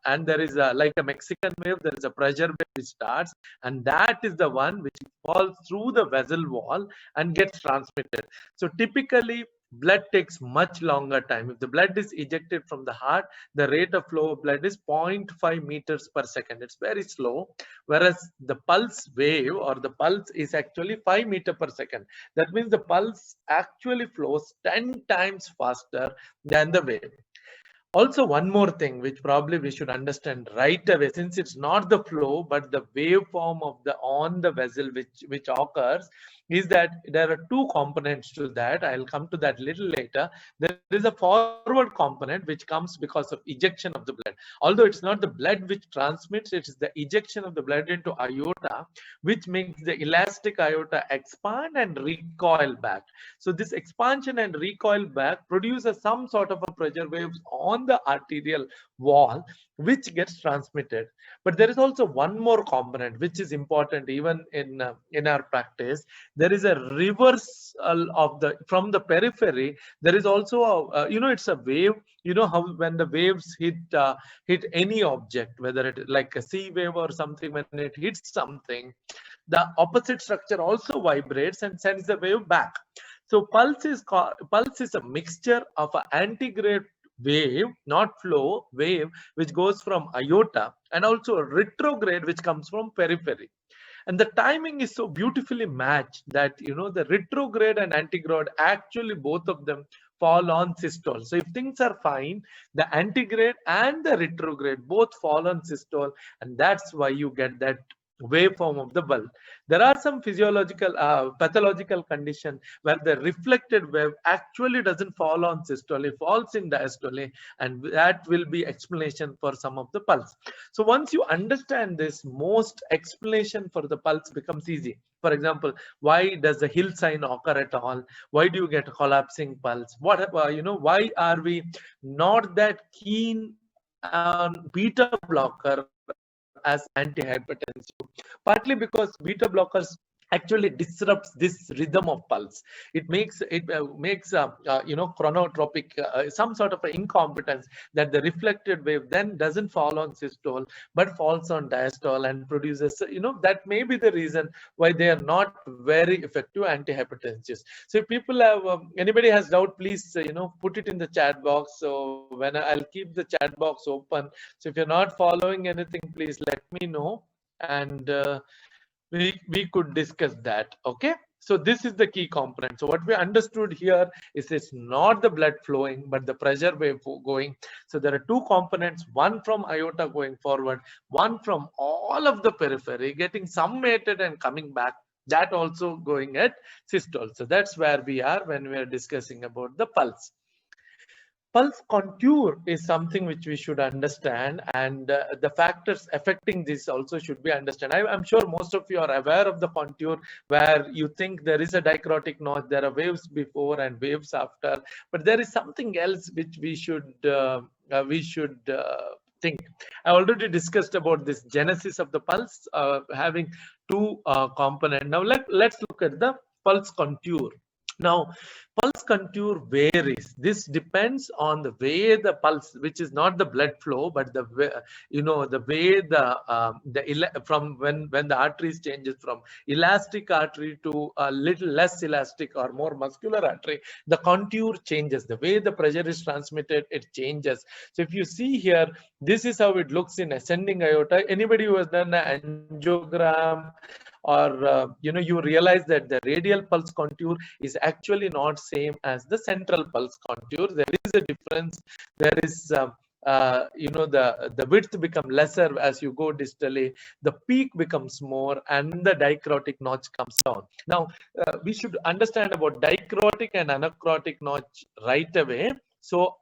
and there is a, like a Mexican wave, there is a pressure wave which starts, and that is the one which falls through the vessel wall and gets transmitted. So typically blood takes much longer time. If the blood is ejected from the heart, the rate of flow of blood is 0.5 meters per second. It's very slow, whereas the pulse wave or the pulse is actually 5 meters per second. That means the pulse actually flows 10 times faster than the wave. Also, one more thing which probably we should understand right away, since it's not the flow but the waveform of the on the vessel which occurs, is that there are two components to that. I'll come to that little later. There is a forward component which comes because of ejection of the blood. Although it's not the blood which transmits, it is the ejection of the blood into aorta which makes the elastic aorta expand and recoil back. So this expansion and recoil back produces some sort of a pressure waves on the arterial wall which gets transmitted. But there is also one more component which is important even in our practice. There is a reversal of the from the periphery. There is also a, it's a wave. You know how when the waves hit any object, whether it is like a sea wave or something, when it hits something, the opposite structure also vibrates and sends the wave back. So pulse is a mixture of an antigrade wave, not flow, wave, which goes from aorta, and also a retrograde which comes from periphery. And the timing is so beautifully matched that the retrograde and antigrade, actually both of them fall on systole. So if things are fine, the antigrade and the retrograde both fall on systole, and that's why you get that waveform of the bulb. There are some physiological pathological condition where the reflected wave actually doesn't fall on systole, it falls in diastole, and that will be explanation for some of the pulse. So once you understand this, most explanation for the pulse becomes easy. For example, why does the Hill sign occur at all? Why do you get a collapsing pulse? Why are we not that keen on beta blocker as antihypertensive? Partly because beta blockers actually disrupts this rhythm of pulse. It makes chronotropic, some sort of an incompetence, that the reflected wave then doesn't fall on systole but falls on diastole and produces, that may be the reason why they are not very effective antihypertensives. So if people have anybody has doubt, please put it in the chat box. So when I'll keep the chat box open, so if you're not following anything, please let me know, and we could discuss that. Okay, so this is the key component. So what we understood here is it's not the blood flowing but the pressure wave going. So there are two components, one from aorta going forward, one from all of the periphery getting summated and coming back, that also going at systole. So that's where we are when we are discussing about the pulse. Pulse contour is something which we should understand, and the factors affecting this also should be understood. I'm sure most of you are aware of the contour, where you think there is a dicrotic notch, there are waves before and waves after, but there is something else which we should think. I already discussed about this genesis of the pulse having two components. Now let's look at the pulse contour. Now, pulse contour varies. This depends on the way the pulse, which is not the blood flow, but the way, the way from when the arteries changes from elastic artery to a little less elastic or more muscular artery, the contour changes. The way the pressure is transmitted, it changes. So if you see here, this is how it looks in ascending aorta. Anybody who has done an angiogram, or you realize that the radial pulse contour is actually not same as the central pulse contour. There is a difference. There is the width become lesser as you go distally, the peak becomes more, and the dicrotic notch comes down. Now we should understand about dicrotic and anacrotic notch right away. So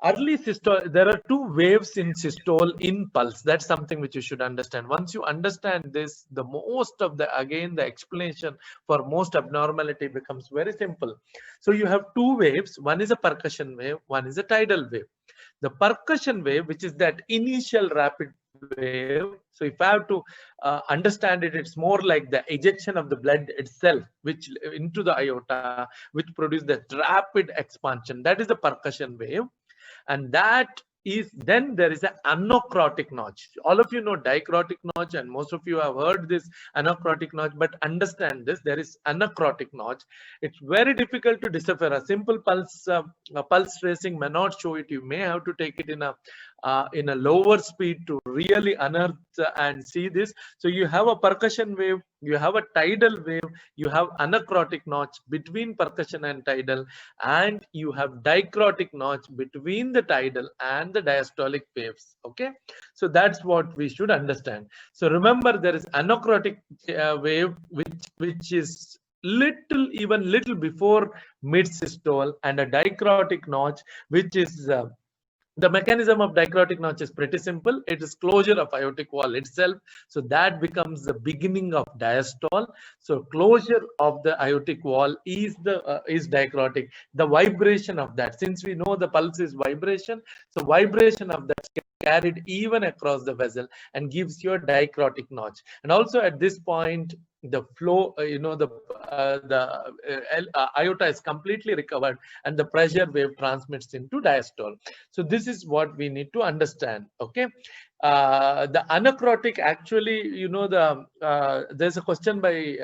early systole, there are two waves in systole in pulse. That's something which you should understand. Once you understand this, the explanation for most abnormality becomes very simple. So you have two waves. One is a percussion wave, one is a tidal wave. The percussion wave, which is that initial rapid wave, so if I have to understand it, it's more like the ejection of the blood itself, which into the aorta, which produces the rapid expansion. That is the percussion wave. And that is then there is an anacrotic notch. All of you know dicrotic notch, and most of you have heard this anacrotic notch, but understand this, there is anacrotic notch. It's very difficult to decipher. A simple pulse tracing may not show it. You may have to take it in a lower speed to really unearth and see this. So you have a percussion wave, you have a tidal wave, you have anacrotic notch between percussion and tidal, and you have dicrotic notch between the tidal and the diastolic waves. Okay, so that's what we should understand. So remember, there is anacrotic wave which is even little before mid systole, and a dicrotic notch which is the mechanism of dicrotic notch is pretty simple. It is closure of aortic wall itself. So that becomes the beginning of diastole. So closure of the aortic wall is dicrotic. The vibration of that, since we know the pulse is vibration, so vibration of that carried even across the vessel and gives you a dicrotic notch. And also at this point, the flow, aorta is completely recovered and the pressure wave transmits into diastole. So this is what we need to understand. Okay, the anacrotic, actually, there's a question by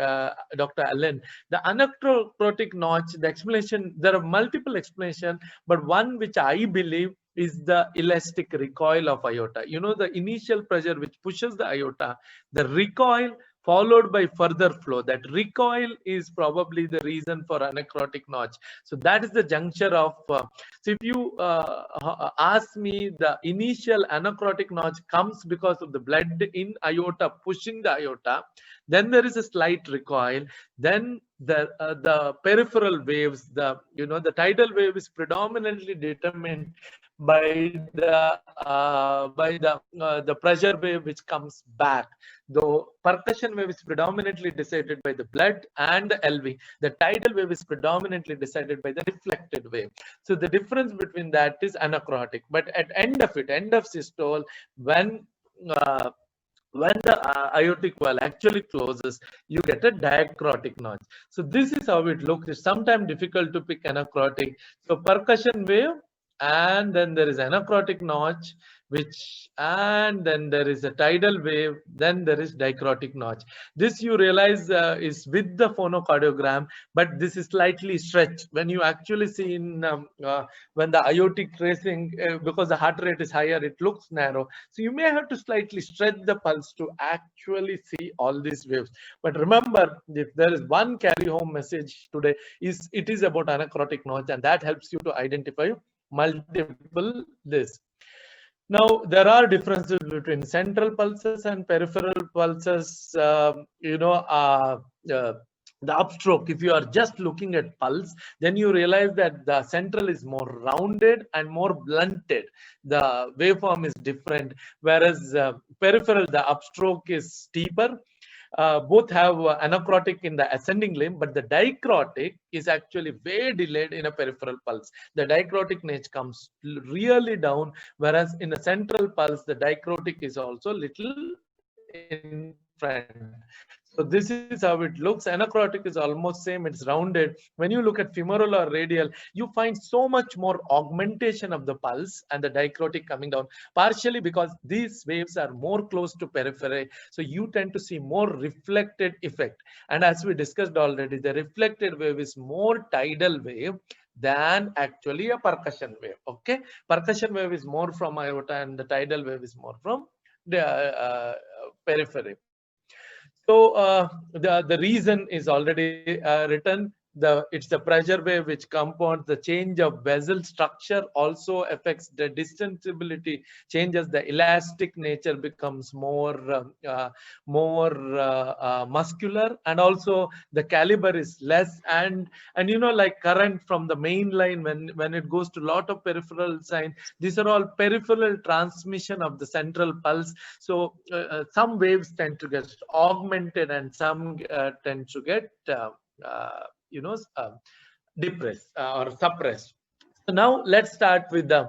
Dr. Allen. The anacrotic notch, the explanation, there are multiple explanations, but one which I believe is the elastic recoil of aorta. The initial pressure which pushes the aorta, the recoil followed by further flow. That recoil is probably the reason for anacrotic notch. So that is the juncture of, so if you ask me, the initial anacrotic notch comes because of the blood in aorta pushing the aorta. Then there is a slight recoil. Then the peripheral waves, the tidal wave is predominantly determined by the pressure wave which comes back. Though percussion wave is predominantly decided by the blood and the LV, the tidal wave is predominantly decided by the reflected wave. So the difference between that is anacrotic. But at end of systole, when the aortic wall actually closes, you get a dicrotic notch. So this is how it looks. It's sometimes difficult to pick anacrotic. So percussion wave, and then there is anacrotic notch, and then there is a tidal wave, then there is dicrotic notch. This you realize is with the phonocardiogram, but this is slightly stretched. When you actually see in when the aortic tracing, because the heart rate is higher, it looks narrow. So you may have to slightly stretch the pulse to actually see all these waves. But remember, if there is one carry home message today, it is about anacrotic notch, and that helps you to identify multiple this. Now, there are differences between central pulses and peripheral pulses. The upstroke, if you are just looking at pulse, then you realize that the central is more rounded and more blunted. The waveform is different, whereas peripheral, the upstroke is steeper. Both have anacrotic in the ascending limb, but the dicrotic is actually way delayed in a peripheral pulse. The dicrotic nature comes really down, whereas in a central pulse, the dicrotic is also little in front. So this is how it looks. Anacrotic is almost same, it's rounded. When you look at femoral or radial, you find so much more augmentation of the pulse and the dicrotic coming down, partially because these waves are more close to periphery. So you tend to see more reflected effect. And as we discussed already, the reflected wave is more tidal wave than actually a percussion wave. Okay, percussion wave is more from aorta and the tidal wave is more from the periphery. So the reason is already written. It's the pressure wave which compounds the change of vessel structure, also affects the distensibility, changes the elastic nature, becomes more muscular, and also the caliber is less. And like current from the main line, when it goes to a lot of peripheral sign, these are all peripheral transmission of the central pulse. So some waves tend to get augmented and some tend to get depressed or suppressed. So now let's start with the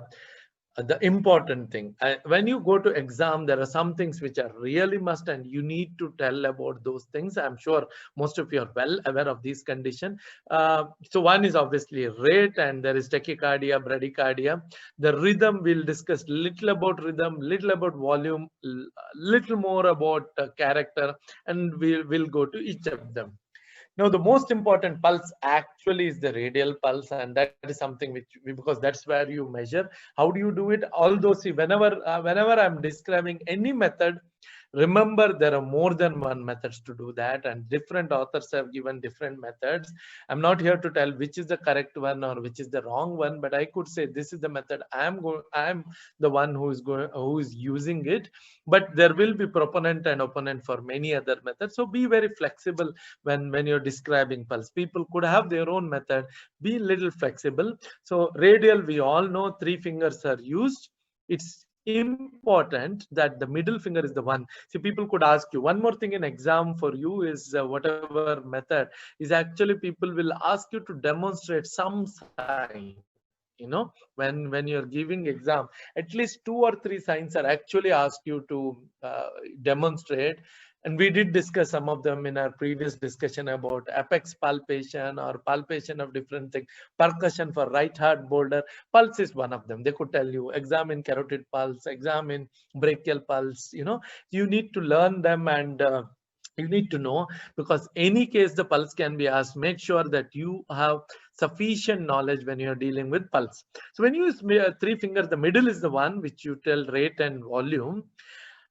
the important thing. When you go to exam, there are some things which are really must, and you need to tell about those things. I'm sure most of you are well aware of these condition. So one is obviously rate, and there is tachycardia, bradycardia. The rhythm, we'll discuss little about rhythm, little about volume, little more about character, and we'll go to each of them. Now, the most important pulse actually is the radial pulse, and that is something which because that's where you measure. How do you do it? Although, see, whenever I'm describing any method, remember there are more than one methods to do that, and different authors have given different methods. I'm not here to tell which is the correct one or which is the wrong one, but I could say this is the method I'm the one who is using it. But there will be proponent and opponent for many other methods. So be very flexible when you're describing pulse. People could have their own method. Be little flexible. So radial, we all know 3 fingers are used. It's important that the middle finger is the one. See, people could ask you one more thing in exam for you is whatever method is, actually people will ask you to demonstrate some sign. When you're giving exam, at least 2 or 3 signs are actually asked you to demonstrate. And we did discuss some of them in our previous discussion about apex palpation or palpation of different things, percussion for right heart boulder. Pulse is one of them. They could tell you, examine carotid pulse, examine brachial pulse. You need to learn them, and you need to know, because any case the pulse can be asked. Make sure that you have sufficient knowledge when you're dealing with pulse. So when you use 3 fingers, the middle is the one which you tell rate and volume.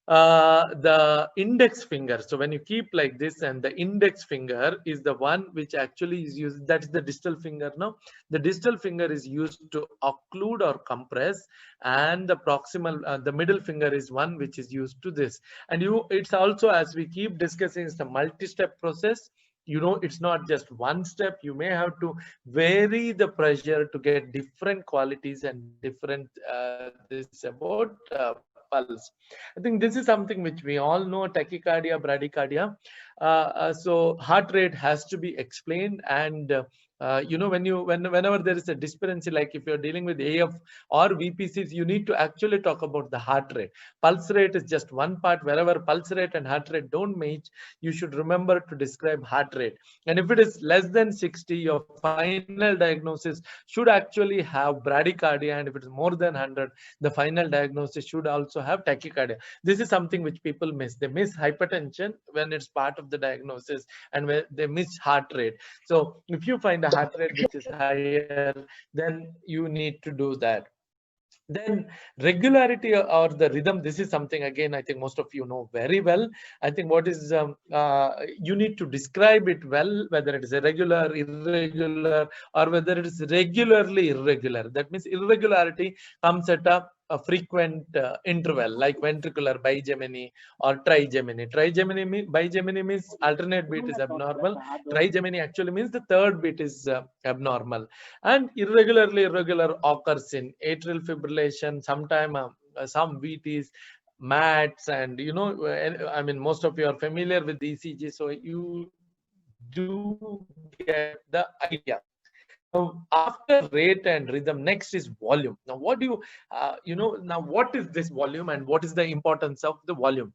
The index finger, so when you keep like this, and the index finger is the one which actually is used, that's the distal finger. Now the distal finger is used to occlude or compress, and the proximal, the middle finger is one which is used to this. And it's also, as we keep discussing, it's a multi-step process. It's not just one step. You may have to vary the pressure to get different qualities and different this about pulse. I think this is something which we all know: tachycardia, bradycardia. So heart rate has to be explained, and whenever there is a disparity, like if you're dealing with AF or VPCs, you need to actually talk about the heart rate. Pulse rate is just one part. Wherever pulse rate and heart rate don't match, you should remember to describe heart rate. And if it is less than 60, your final diagnosis should actually have bradycardia, and if it is more than 100, the final diagnosis should also have tachycardia. This is something which people miss. They miss hypertension when it's part of the diagnosis, and when they miss heart rate. So if you find a heart rate which is higher, then you need to do that. Then regularity or the rhythm, this is something, again, I think most of you know very well. I think what is you need to describe it well, whether it is irregular, irregular, or whether it is regularly irregular. That means irregularity comes at a frequent interval, like ventricular bigeminy or trigeminy. Bigeminy means alternate beat is abnormal. Trigeminy actually means the third beat is abnormal. And irregular occurs in atrial fibrillation, sometime some VTs, MATs, and I mean, most of you are familiar with ECG, so you do get the idea. Now, after rate and rhythm, next is volume. Now, what do now what is this volume, and what is the importance of the volume?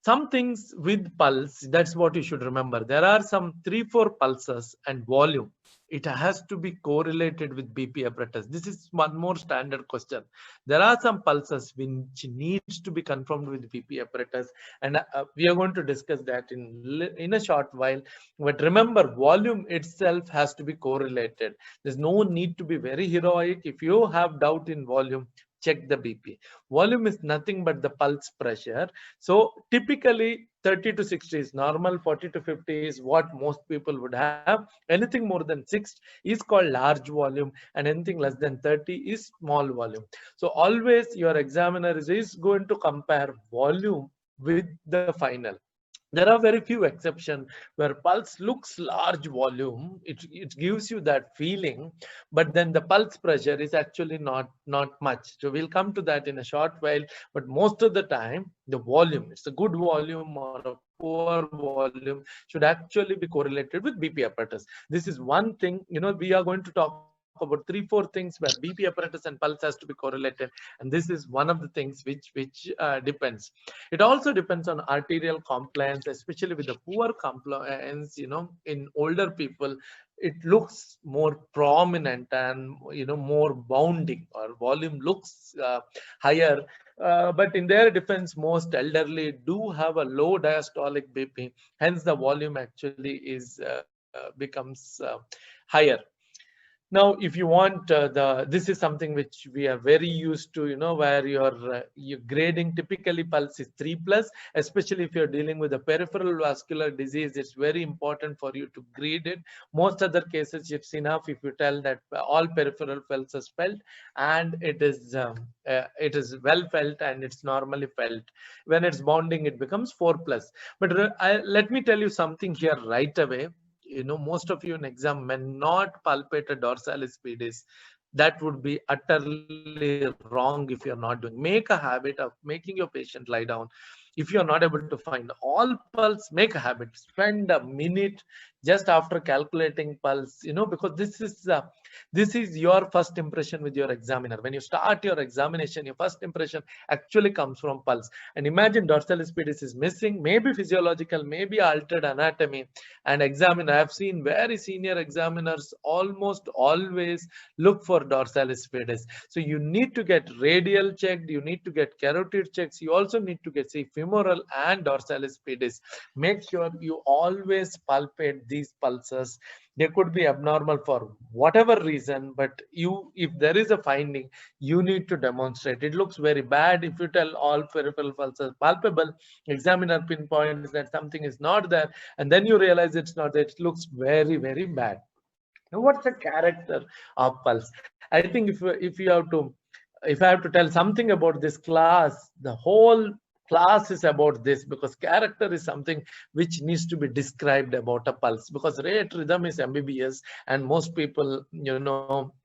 Some things with pulse, that's what you should remember. There are some 3-4 pulses and volume. It has to be correlated with BP apparatus. This is one more standard question. There are some pulses which needs to be confirmed with BP apparatus, and we are going to discuss that in a short while. But remember, volume itself has to be correlated. There's no need to be very heroic. If you have doubt in volume, check the BP. Volume is nothing but the pulse pressure. So typically 30 to 60 is normal, 40 to 50 is what most people would have. Anything more than 6 is called large volume, and anything less than 30 is small volume. So always your examiner is going to compare volume with the final. There are very few exceptions where pulse looks large volume. It gives you that feeling, but then the pulse pressure is actually not much. So we'll come to that in a short while. But most of the time, the volume, it's a good volume or a poor volume, should actually be correlated with BP apparatus. This is one thing. We are going to talk about about 3-4 things where BP apparatus and pulse has to be correlated, and this is one of the things which depends. It also depends on arterial compliance, especially with the poor compliance, in older people. It looks more prominent and more bounding, or volume looks higher. But in their defense, most elderly do have a low diastolic BP, hence the volume actually becomes higher. Now, if you want this is something which we are very used to, where your grading typically pulse is 3+, especially if you're dealing with a peripheral vascular disease. It's very important for you to grade it. Most other cases, it's enough if you tell that all peripheral pulse is felt, and it is well felt and it's normally felt. When it's bounding, it becomes 4+. But let me tell you something here right away. Most of you in exam may not palpate a dorsalis pedis. That would be utterly wrong if you're not doing. Make a habit of making your patient lie down. If you're not able to find all pulse, make a habit. Spend a minute just after calculating pulse, because this is your first impression with your examiner. When you start your examination, your first impression actually comes from pulse. And imagine dorsalis pedis is missing, maybe physiological, maybe altered anatomy, and examiner. I've seen very senior examiners almost always look for dorsalis pedis. So you need to get radial checked, you need to get carotid checks, you also need to get femoral and dorsalis pedis. Make sure you always palpate these pulses. They could be abnormal for whatever reason, but if there is a finding, you need to demonstrate. It looks very bad if you tell all peripheral pulses palpable, examiner pinpoints that something is not there, and then you realize it's not there. It looks very, very bad. Now, what's the character of pulse? I think if I have to tell something about this class, the whole class is about this, because character is something which needs to be described about a pulse, because rate rhythm is MBBS, and most people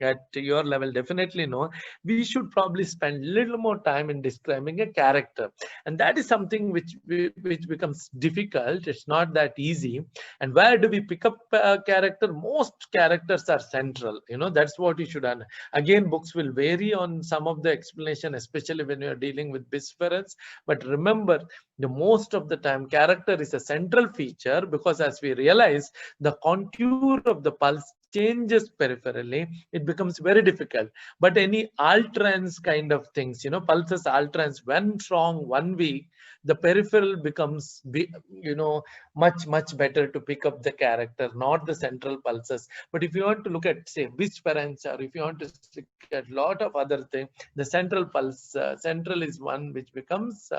at your level definitely know. We should probably spend a little more time in describing a character, and that is something which becomes difficult. It's not that easy. And where do we pick up character? Most characters are central. That's what you should understand. Again, books will vary on some of the explanation, especially when you're dealing with bisphorans. But remember, the most of the time, character is a central feature, because as we realize, the contour of the pulse changes peripherally, it becomes very difficult. But any alterance kind of things, pulses alterance, when strong, 1 week, the peripheral becomes much better to pick up the character, not the central pulses. But if you want to look at, say, bisphorans, or if you want to look at a lot of other things, the central pulse, central is one which becomes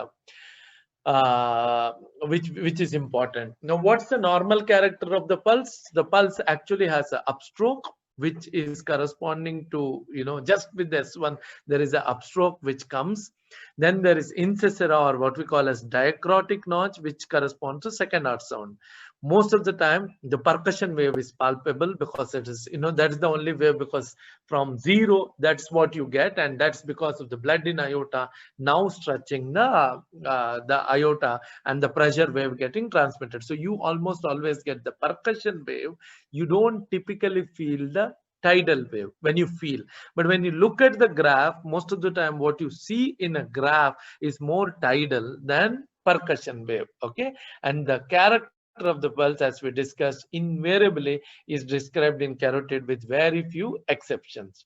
which is important. Now, what's the normal character of the pulse? The pulse actually has an upstroke, which is corresponding to, just with this one, there is an upstroke which comes. Then there is incessura, or what we call as diacrotic notch, which corresponds to second heart sound. Most of the time, the percussion wave is palpable, because it is, that's the only wave, because from 0, that's what you get, and that's because of the blood in aorta now stretching the aorta, and the pressure wave getting transmitted. So you almost always get the percussion wave. You don't typically feel the tidal wave when you feel. But when you look at the graph, most of the time what you see in a graph is more tidal than percussion wave. Okay, and the character of the pulse, as we discussed, invariably is described in carotid with very few exceptions.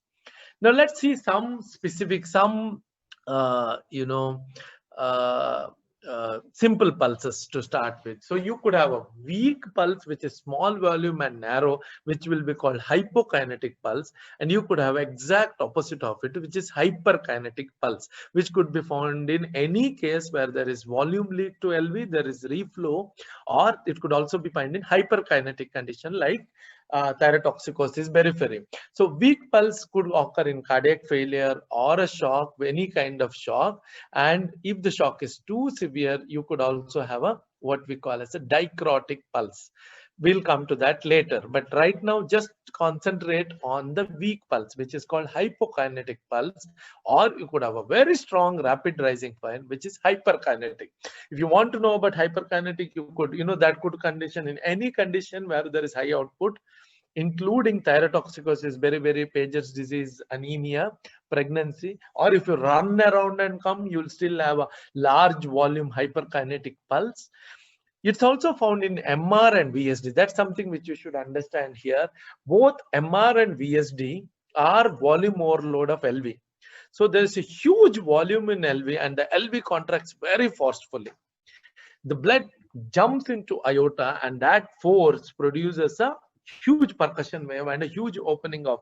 Now let's see some specific, uh, simple pulses to start with. So you could have a weak pulse, which is small volume and narrow, which will be called hypokinetic pulse. And you could have exact opposite of it, which is hyperkinetic pulse, which could be found in any case where there is volume lead to LV, there is reflow, or it could also be found in hyperkinetic condition like thyrotoxicosis periphery. So weak pulse could occur in cardiac failure or a shock, any kind of shock. And if the shock is too severe, you could also have what we call as a dicrotic pulse. We'll come to that later. But right now, just concentrate on the weak pulse, which is called hypokinetic pulse, or you could have a very strong rapid rising point, which is hyperkinetic. If you want to know about hyperkinetic, you could, that could condition in any condition where there is high output. including thyrotoxicosis, very Paget's disease, anemia, pregnancy, or if you run around and come, you'll still have a large volume hyperkinetic pulse. It's also found in MR and VSD. That's something which you should understand here. Both MR and VSD are volume overload of LV. So there's a huge volume in LV, and the LV contracts very forcefully. The blood jumps into aorta, and that force produces a huge percussion wave and a huge opening of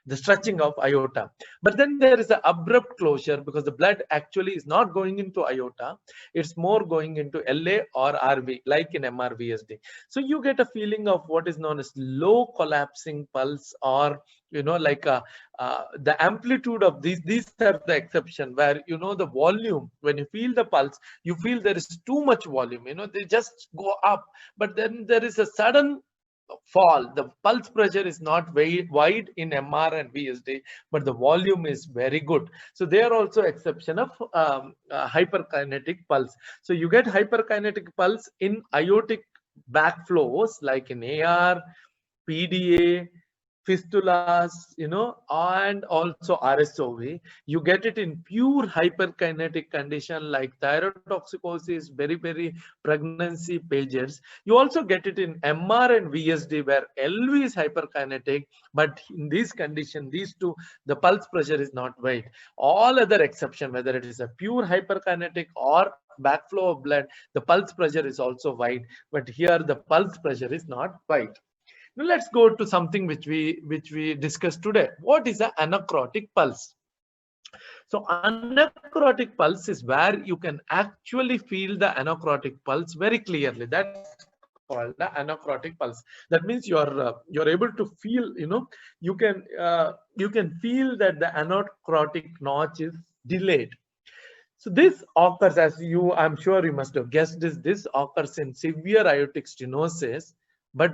the stretching of aorta. But then there is an abrupt closure because the blood actually is not going into aorta. It's more going into LA or RV, like in MRVSD. So you get a feeling of what is known as low collapsing pulse, or like the amplitude of these are the exception, where the volume, when you feel the pulse, you feel there is too much volume, they just go up, but then there is a sudden fall. The pulse pressure is not very wide in MR and VSD, but the volume is very good. So they are also exception of hyperkinetic pulse. So you get hyperkinetic pulse in aortic backflows, like in AR, PDA, fistulas, and also RSOV. You get it in pure hyperkinetic condition like thyrotoxicosis, very pregnancy, Paget's. You also get it in MR and VSD, where LV is hyperkinetic, but in this condition, these two, the pulse pressure is not wide. All other exception, whether it is a pure hyperkinetic or backflow of blood, the pulse pressure is also wide, but here the pulse pressure is not wide. Now let's go to something which we discussed today. What is an anacrotic pulse? So anacrotic pulse is where you can actually feel the anacrotic pulse very clearly. That's called the anacrotic pulse. That means you're able to feel, you can feel that the anacrotic notch is delayed. So this occurs, as I'm sure you must have guessed this occurs in severe aortic stenosis, but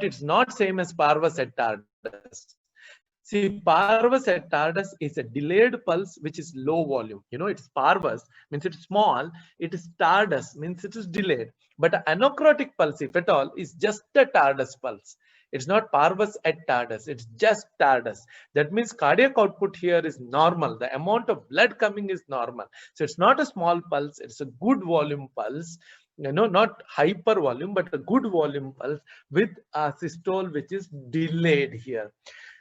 it's not same as parvus et tardus. See, parvus et tardus is a delayed pulse which is low volume. It's parvus, means it's small. It is tardus, means it is delayed. But anacrotic pulse, if at all, is just a tardus pulse. It's not parvus et tardus, it's just tardus. That means cardiac output here is normal. The amount of blood coming is normal. So it's not a small pulse, it's a good volume pulse. Not hyper volume, but a good volume pulse with a systole which is delayed here.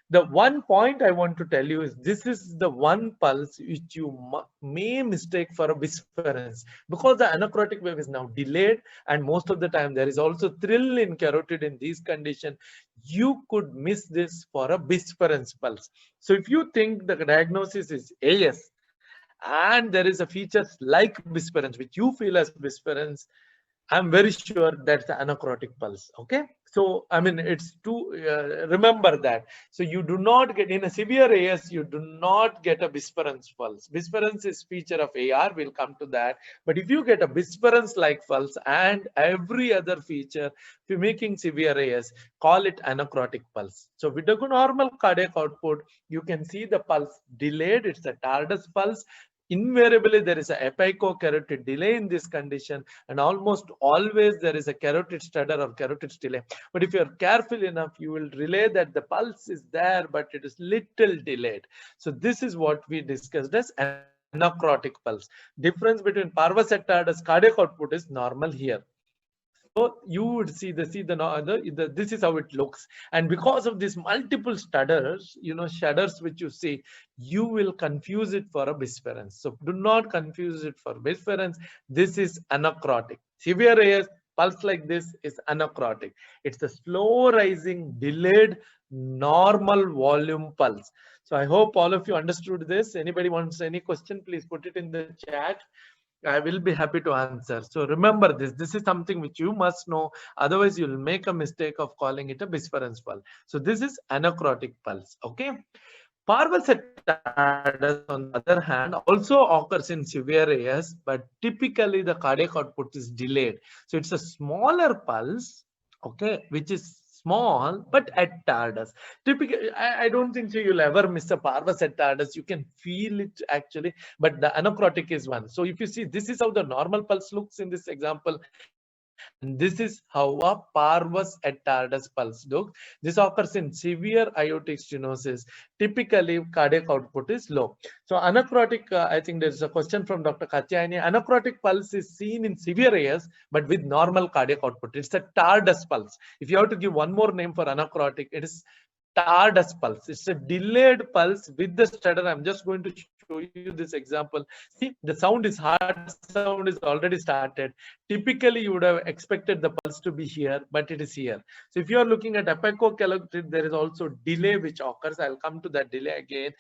The one point I want to tell you is this is the one pulse which you may mistake for a bisference, because the anacrotic wave is now delayed, and most of the time there is also thrill in carotid in these conditions. You could miss this for a bisference pulse. So if you think the diagnosis is AS and there is a features like bisference, which you feel as bisference, I'm very sure that's the anacrotic pulse. Okay. So, I mean, it's to remember that. So you do not get in a severe AS, you do not get a bisference pulse. Bisference is feature of AR. We'll come to that. But if you get a bisference like pulse and every other feature, if you're making severe AS, call it anacrotic pulse. So with a normal cardiac output, you can see the pulse delayed. It's a tardus pulse. Invariably, there is a apicocarotid delay in this condition, and almost always there is a carotid stutter or carotid delay. But if you are careful enough, you will relay that the pulse is there, but it is little delayed. So this is what we discussed as anacrotic pulse. Difference between parvus et tardus, cardiac output is normal here. So you would see this is how it looks, and because of these multiple shudders, shudders which you see, you will confuse it for a bisference. So do not confuse it for bisference. This is anacrotic. Severe AS pulse like this is anacrotic. It's a slow rising, delayed, normal volume pulse. So I hope all of you understood this. Anybody wants any question, please put it in the chat. I will be happy to answer. So remember this. This is something which you must know. Otherwise, you'll make a mistake of calling it a bisference pulse. So this is anacrotic pulse. Okay. Parvus et tardus, on the other hand, also occurs in severe AS, but typically the cardiac output is delayed. So it's a smaller pulse, okay, which is small, but at tardus. Typically, I don't think so you'll ever miss a parvus et tardus. You can feel it actually, but the anacrotic is one. So if you see, this is how the normal pulse looks in this example. And this is how a parvus et tardus pulse looks. This occurs in severe aortic stenosis. Typically, cardiac output is low. So anacrotic, I think there's a question from Dr. Katyayani. Anacrotic pulse is seen in severe AS, but with normal cardiac output. It's a tardus pulse. If you have to give one more name for anacrotic, it is tardus pulse. It's a delayed pulse with the stutter. I'm just going to show you this example. See, the sound is heart sound is already started. Typically, you would have expected the pulse to be here, but it is here. So if you are looking at epicocalocrit, there is also delay which occurs. I'll come to that delay again.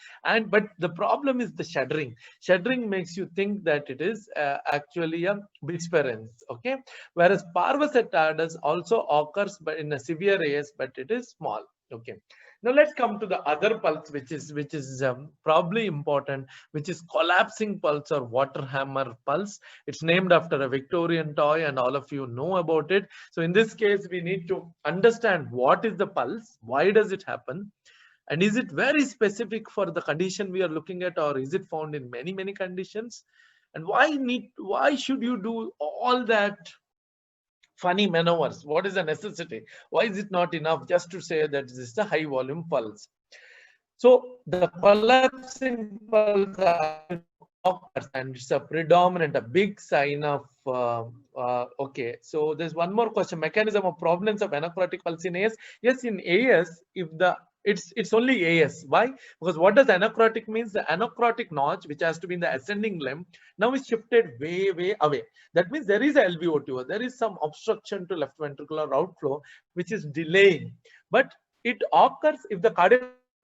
But the problem is the shuddering. Shuddering makes you think that it is actually a bisperance. Okay, whereas parvus et tardus also occurs but in a severe AS, but it is small. Okay. Now let's come to the other pulse, which is probably important, which is collapsing pulse or water hammer pulse. It's named after a Victorian toy, and all of you know about it. So in this case, we need to understand what is the pulse, why does it happen, and is it very specific for the condition we are looking at, or is it found in many conditions, and why should you do all that funny maneuvers? What is the necessity? Why is it not enough just to say that this is a high volume pulse? So the collapsing pulse occurs, and it's a predominant, a big sign of okay. So there's one more question: mechanism of provenance of anacrotic pulse in AS. Yes, in AS, if the it's only AS. Why? Because what does anacrotic means? The anacrotic notch, which has to be in the ascending limb, now is shifted way away. That means there is a LVOT, there is some obstruction to left ventricular outflow, which is delaying. But it occurs if the cardiac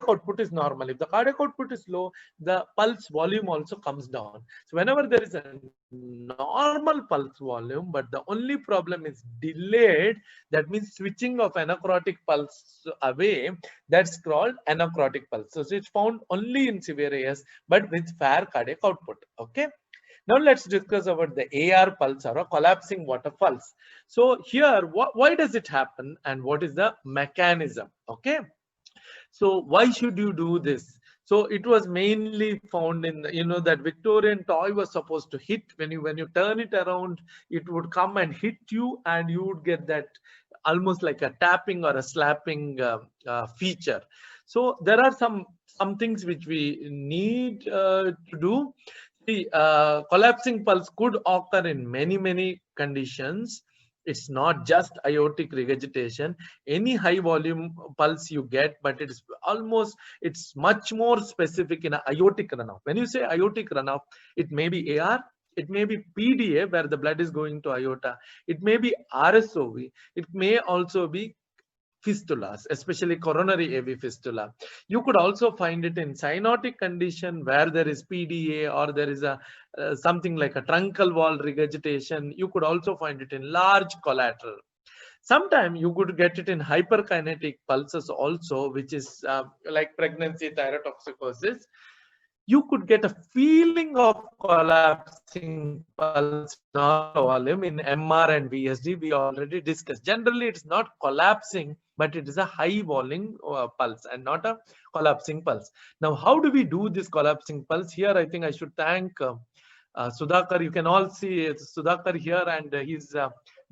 output is normal. If the cardiac output is low, the pulse volume also comes down. So whenever there is a normal pulse volume, but the only problem is delayed, that means switching of anacrotic pulse away, that's called anacrotic pulse. So it's found only in severe AS, but with fair cardiac output. Okay. Now let's discuss about the AR pulse or a collapsing water pulse. So here, why does it happen and what is the mechanism? Okay. So why should you do this? So it was mainly found in, that Victorian toy was supposed to hit. When you turn it around, it would come and hit you, and you would get that almost like a tapping or a slapping feature. So there are some things which we need to do. The collapsing pulse could occur in many conditions. It's not just aortic regurgitation. Any high volume pulse you get, but it's much more specific in an aortic runoff. When you say aortic runoff, it may be AR, it may be PDA where the blood is going to aorta, it may be RSOV, it may also be fistulas, especially coronary AV fistula. You could also find it in cyanotic condition where there is PDA, or there is a something like a truncal wall regurgitation. You could also find it in large collateral. Sometimes you could get it in hyperkinetic pulses also, which is like pregnancy thyrotoxicosis. You could get a feeling of collapsing pulse volume in MR and VSD. We already discussed. Generally, it's not collapsing, but it is a high volume pulse and not a collapsing pulse. Now, how do we do this collapsing pulse? Here, I think I should thank Sudhakar. You can all see Sudhakar here, and he's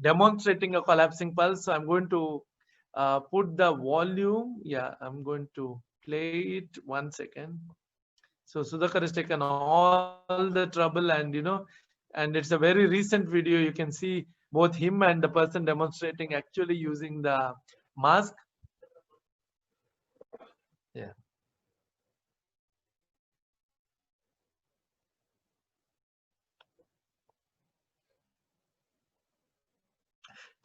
demonstrating a collapsing pulse. So I'm going to put the volume. Yeah, I'm going to play it. 1 second. So Sudhakar has taken all the trouble, and and it's a very recent video. You can see both him and the person demonstrating actually using the mask. Yeah.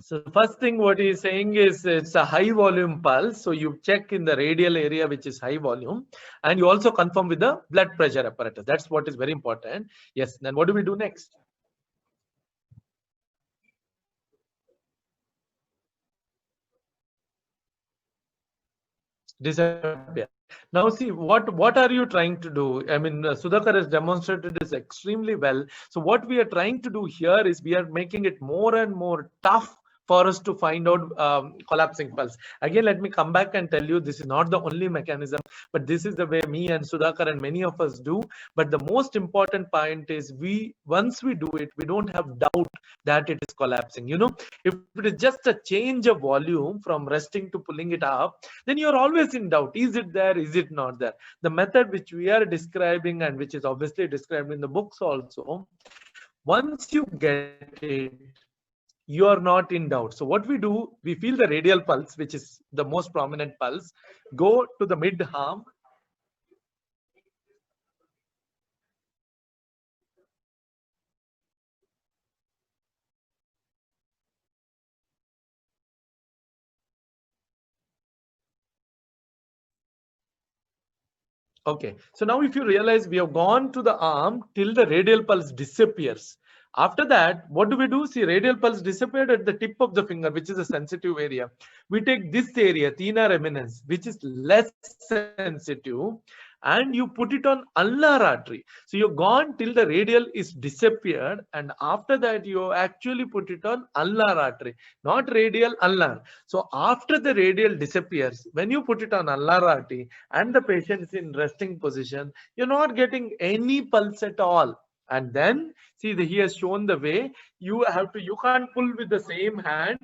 So the first thing what he is saying is it's a high volume pulse. So you check in the radial area, which is high volume, and you also confirm with the blood pressure apparatus. That's what is very important. Yes. Then what do we do next? Disappear. Now see, what are you trying to do? I mean, Sudhakar has demonstrated this extremely well. So what we are trying to do here is we are making it more and more tough for us to find out collapsing pulse. Again, let me come back and tell you, this is not the only mechanism, but this is the way me and Sudhakar and many of us do. But the most important point is, once we do it, we don't have doubt that it is collapsing. You know, if it is just a change of volume from resting to pulling it up, then you're always in doubt. Is it there? Is it not there? The method which we are describing, and which is obviously described in the books also, once you get it, you are not in doubt. So what we do, we feel the radial pulse, which is the most prominent pulse, go to the mid arm. Okay, so now if you realize, we have gone to the arm till the radial pulse disappears. After that, what do we do? See, radial pulse disappeared at the tip of the finger, which is a sensitive area. We take this area, thenar eminence, which is less sensitive, and you put it on ulnar artery. So you've gone till the radial is disappeared, and after that you actually put it on ulnar artery, not radial, ulnar. So after the radial disappears, when you put it on ulnar artery and the patient is in resting position, you're not getting any pulse at all. And then see, he has shown the way. You can't pull with the same hand.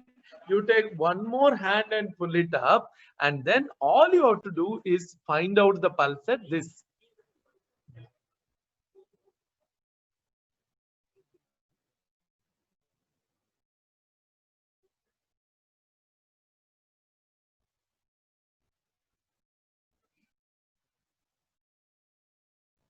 You take one more hand and pull it up, and then all you have to do is find out the pulse at this.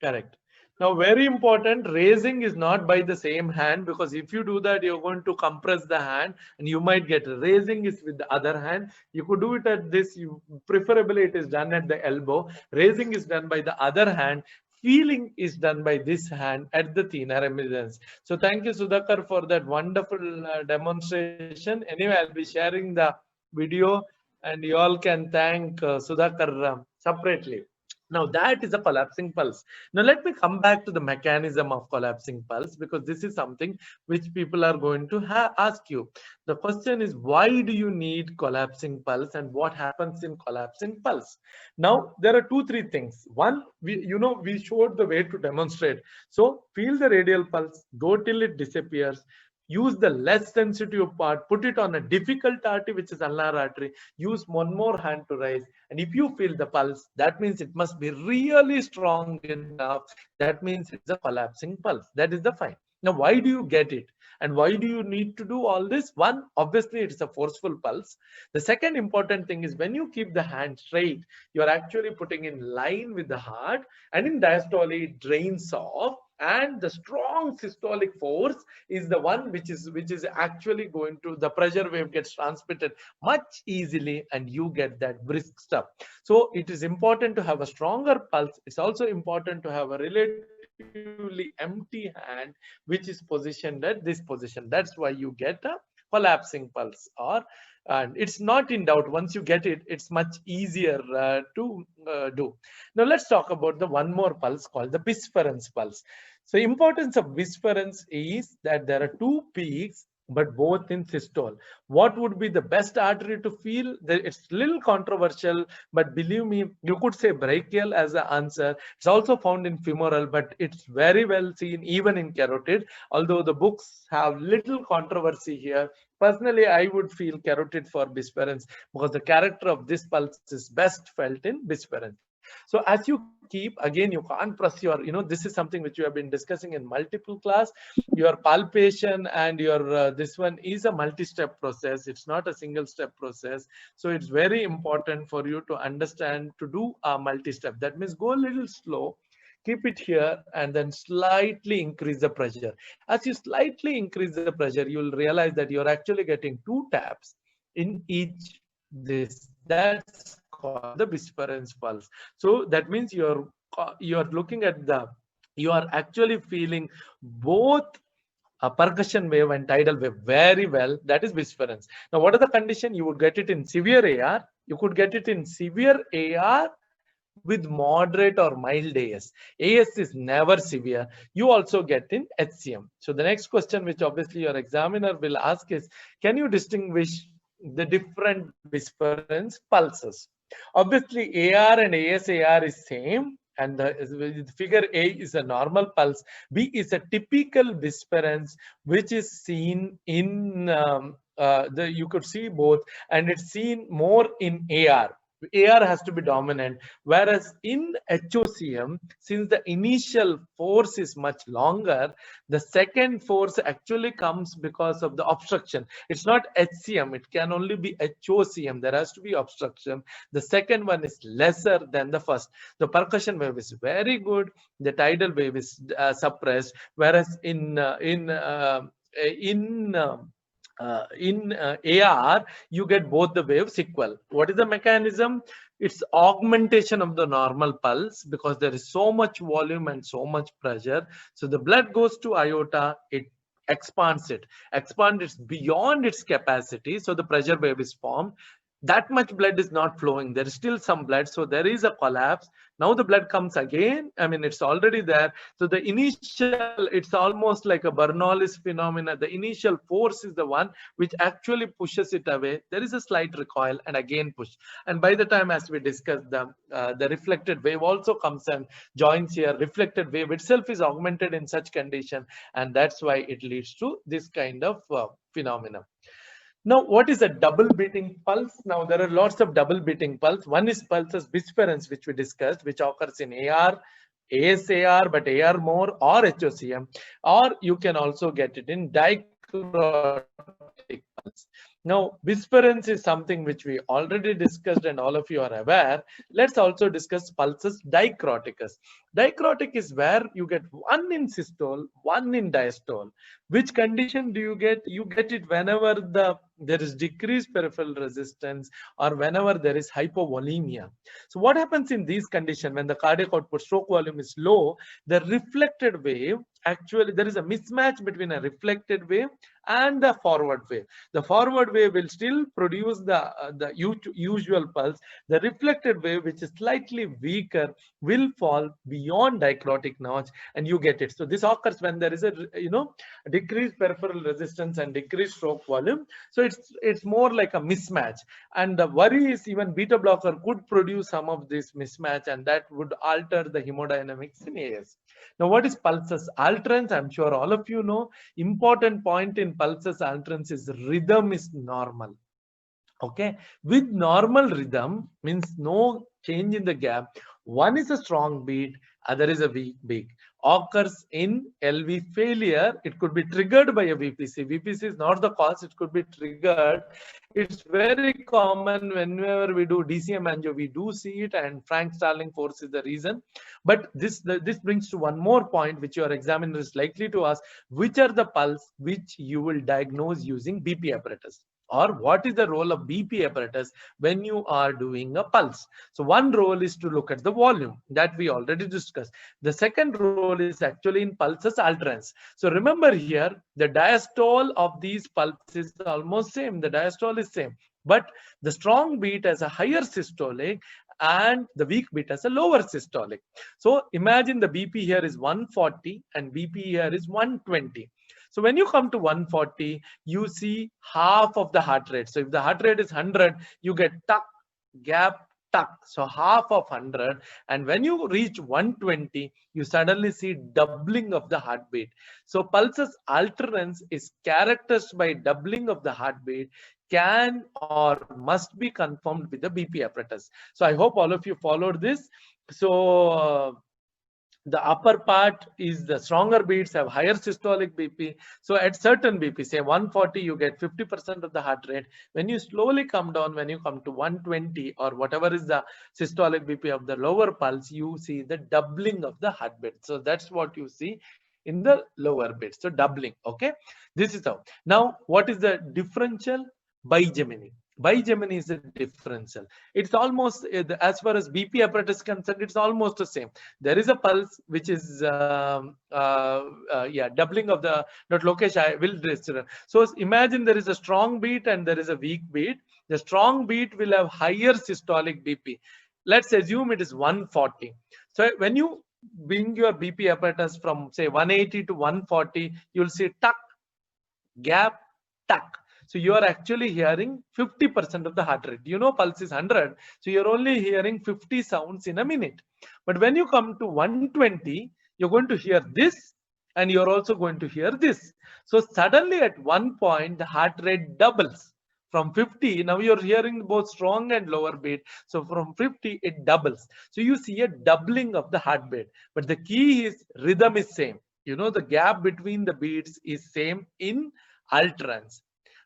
Correct. Now, very important, raising is not by the same hand, because if you do that, you're going to compress the hand and you might get raising is with the other hand. You could do it at this, preferably it is done at the elbow. Raising is done by the other hand. Feeling is done by this hand at the thenar eminence. So thank you, Sudhakar, for that wonderful demonstration. Anyway, I'll be sharing the video and you all can thank Sudhakar separately. Now that is a collapsing pulse. Now let me come back to the mechanism of collapsing pulse, because this is something which people are going to ask you. The question is, why do you need collapsing pulse and what happens in collapsing pulse? Now there are three things. One, we showed the way to demonstrate. So feel the radial pulse, go till it disappears. Use the less sensitive part, put it on a difficult artery, which is ulnar artery. Use one more hand to raise. And if you feel the pulse, that means it must be really strong enough. That means it's a collapsing pulse. That is the fine. Now, why do you get it? And why do you need to do all this? One, obviously, it's a forceful pulse. The second important thing is, when you keep the hand straight, you're actually putting in line with the heart, and in diastole, it drains off. And the strong systolic force is the one which is actually going to, the pressure wave gets transmitted much easily, and you get that brisk stuff. So it is important to have a stronger pulse. It's also important to have a relatively empty hand, which is positioned at this position. That's why you get a collapsing pulse. And it's not in doubt. Once you get it, it's much easier to do. Now let's talk about the one more pulse called the bisference pulse. So importance of bisference is that there are two peaks, but both in systole. What would be the best artery to feel? It's a little controversial, but believe me, you could say brachial as the answer. It's also found in femoral, but it's very well seen even in carotid, although the books have little controversy here. Personally, I would feel carotid for bisference, because the character of this pulse is best felt in bisference. So as you keep, again, you can't press your, this is something which you have been discussing in multiple class. Your palpation and your, this one is a multi-step process. It's not a single step process. So it's very important for you to understand to do a multi-step. That means go a little slow, keep it here, and then slightly increase the pressure. As you slightly increase the pressure, you'll realize that you're actually getting 2 taps in each this. That's called the bisference pulse. So that means you're looking at you are actually feeling both a percussion wave and tidal wave very well. That is bisference. Now, what are the condition? You would get it in severe AR. You could get it in severe AR with moderate or mild AS. AS is never severe. You also get in HCM. So the next question, which obviously your examiner will ask is, can you distinguish the different whisperance pulses? Obviously, AR and ASAR is same, and the figure A is a normal pulse. B is a typical whisperance, which is seen in you could see both, and it's seen more in AR. AR has to be dominant, whereas in HOCM, since the initial force is much longer, the second force actually comes because of the obstruction. It's not HCM, it can only be HOCM. There has to be obstruction. The second one is lesser than the first. The percussion wave is very good, the tidal wave is suppressed, whereas in AR, you get both the waves equal. What is the mechanism? It's augmentation of the normal pulse, because there is so much volume and so much pressure. So the blood goes to aorta, it expands it beyond its capacity. So the pressure wave is formed. That much blood is not flowing. There is still some blood. So there is a collapse. Now the blood comes again. I mean, it's already there. So the initial, it's almost like a Bernoulli's phenomena. The initial force is the one which actually pushes it away. There is a slight recoil and again push. And by the time, as we discussed, the reflected wave also comes and joins here. Reflected wave itself is augmented in such condition. And that's why it leads to this kind of phenomena. Now, what is a double beating pulse? Now, there are lots of double beating pulse. One is pulses whisperance, which we discussed, which occurs in AR, ASAR, but AR more, or HOCM, or you can also get it in dicrotic pulse. Now, whisperance is something which we already discussed and all of you are aware. Let's also discuss pulses dicroticus. Dicrotic is where you get one in systole, one in diastole. Which condition do you get? You get it whenever there is decreased peripheral resistance or whenever there is hypovolemia. So what happens in these conditions when the cardiac output stroke volume is low, the reflected wave, actually there is a mismatch between a reflected wave and the forward wave. The forward wave will still produce the usual pulse. The reflected wave, which is slightly weaker, will fall beyond dicrotic notch and you get it. So this occurs when there is a decreased peripheral resistance and decreased stroke volume. So it's more like a mismatch. And the worry is even beta blocker could produce some of this mismatch, and that would alter the hemodynamics in AS. Now, what is pulses alterance? I'm sure all of you know. Important point in pulses alterance is rhythm is normal. Okay, with normal rhythm means no change in the gap. One is a strong beat, other is a weak beat. Occurs in LV failure. It could be triggered by a VPC. VPC is not the cause, it could be triggered. It's very common whenever we do DCM angio, we do see it, and Frank Starling force is the reason. But this brings to one more point which your examiner is likely to ask: which are the pulse which you will diagnose using BP apparatus? Or what is the role of BP apparatus when you are doing a pulse? So one role is to look at the volume that we already discussed. The second role is actually in pulses alterance. So remember here, the diastole of these pulses is almost same. The diastole is same, but the strong beat has a higher systolic and the weak beat has a lower systolic. So imagine the BP here is 140 and BP here is 120. So when you come to 140, you see half of the heart rate. So if the heart rate is 100, you get tuck, gap, tuck. So half of 100. And when you reach 120, you suddenly see doubling of the heartbeat. So pulses alterance is characterized by doubling of the heartbeat, can or must be confirmed with the BP apparatus. So I hope all of you followed this. So the upper part is the stronger beats have higher systolic BP. So at certain BP, say 140, you get 50% of the heart rate. When you slowly come down, when you come to 120 or whatever is the systolic BP of the lower pulse, you see the doubling of the heartbeat. So that's what you see in the lower bit. So doubling. Okay, this is how. Now, what is the differential? Bigeminy. Bigeminy is a differential. It's almost, as far as BP apparatus is concerned, it's almost the same. There is a pulse which is doubling of the, not Lokesh, I will register. So imagine there is a strong beat and there is a weak beat. The strong beat will have higher systolic BP. let's assume it is 140. So when you bring your BP apparatus from say 180 to 140, you'll see tuck, gap, tuck. So you are actually hearing 50% of the heart rate. You know, pulse is 100, so you're only hearing 50 sounds in a minute. But when you come to 120, you're going to hear this, and you're also going to hear this. So suddenly at one point, the heart rate doubles. From 50, now you're hearing both strong and lower beat. So from 50, it doubles. So you see a doubling of the heartbeat. But the key is rhythm is same. You know, the gap between the beats is same in alterance.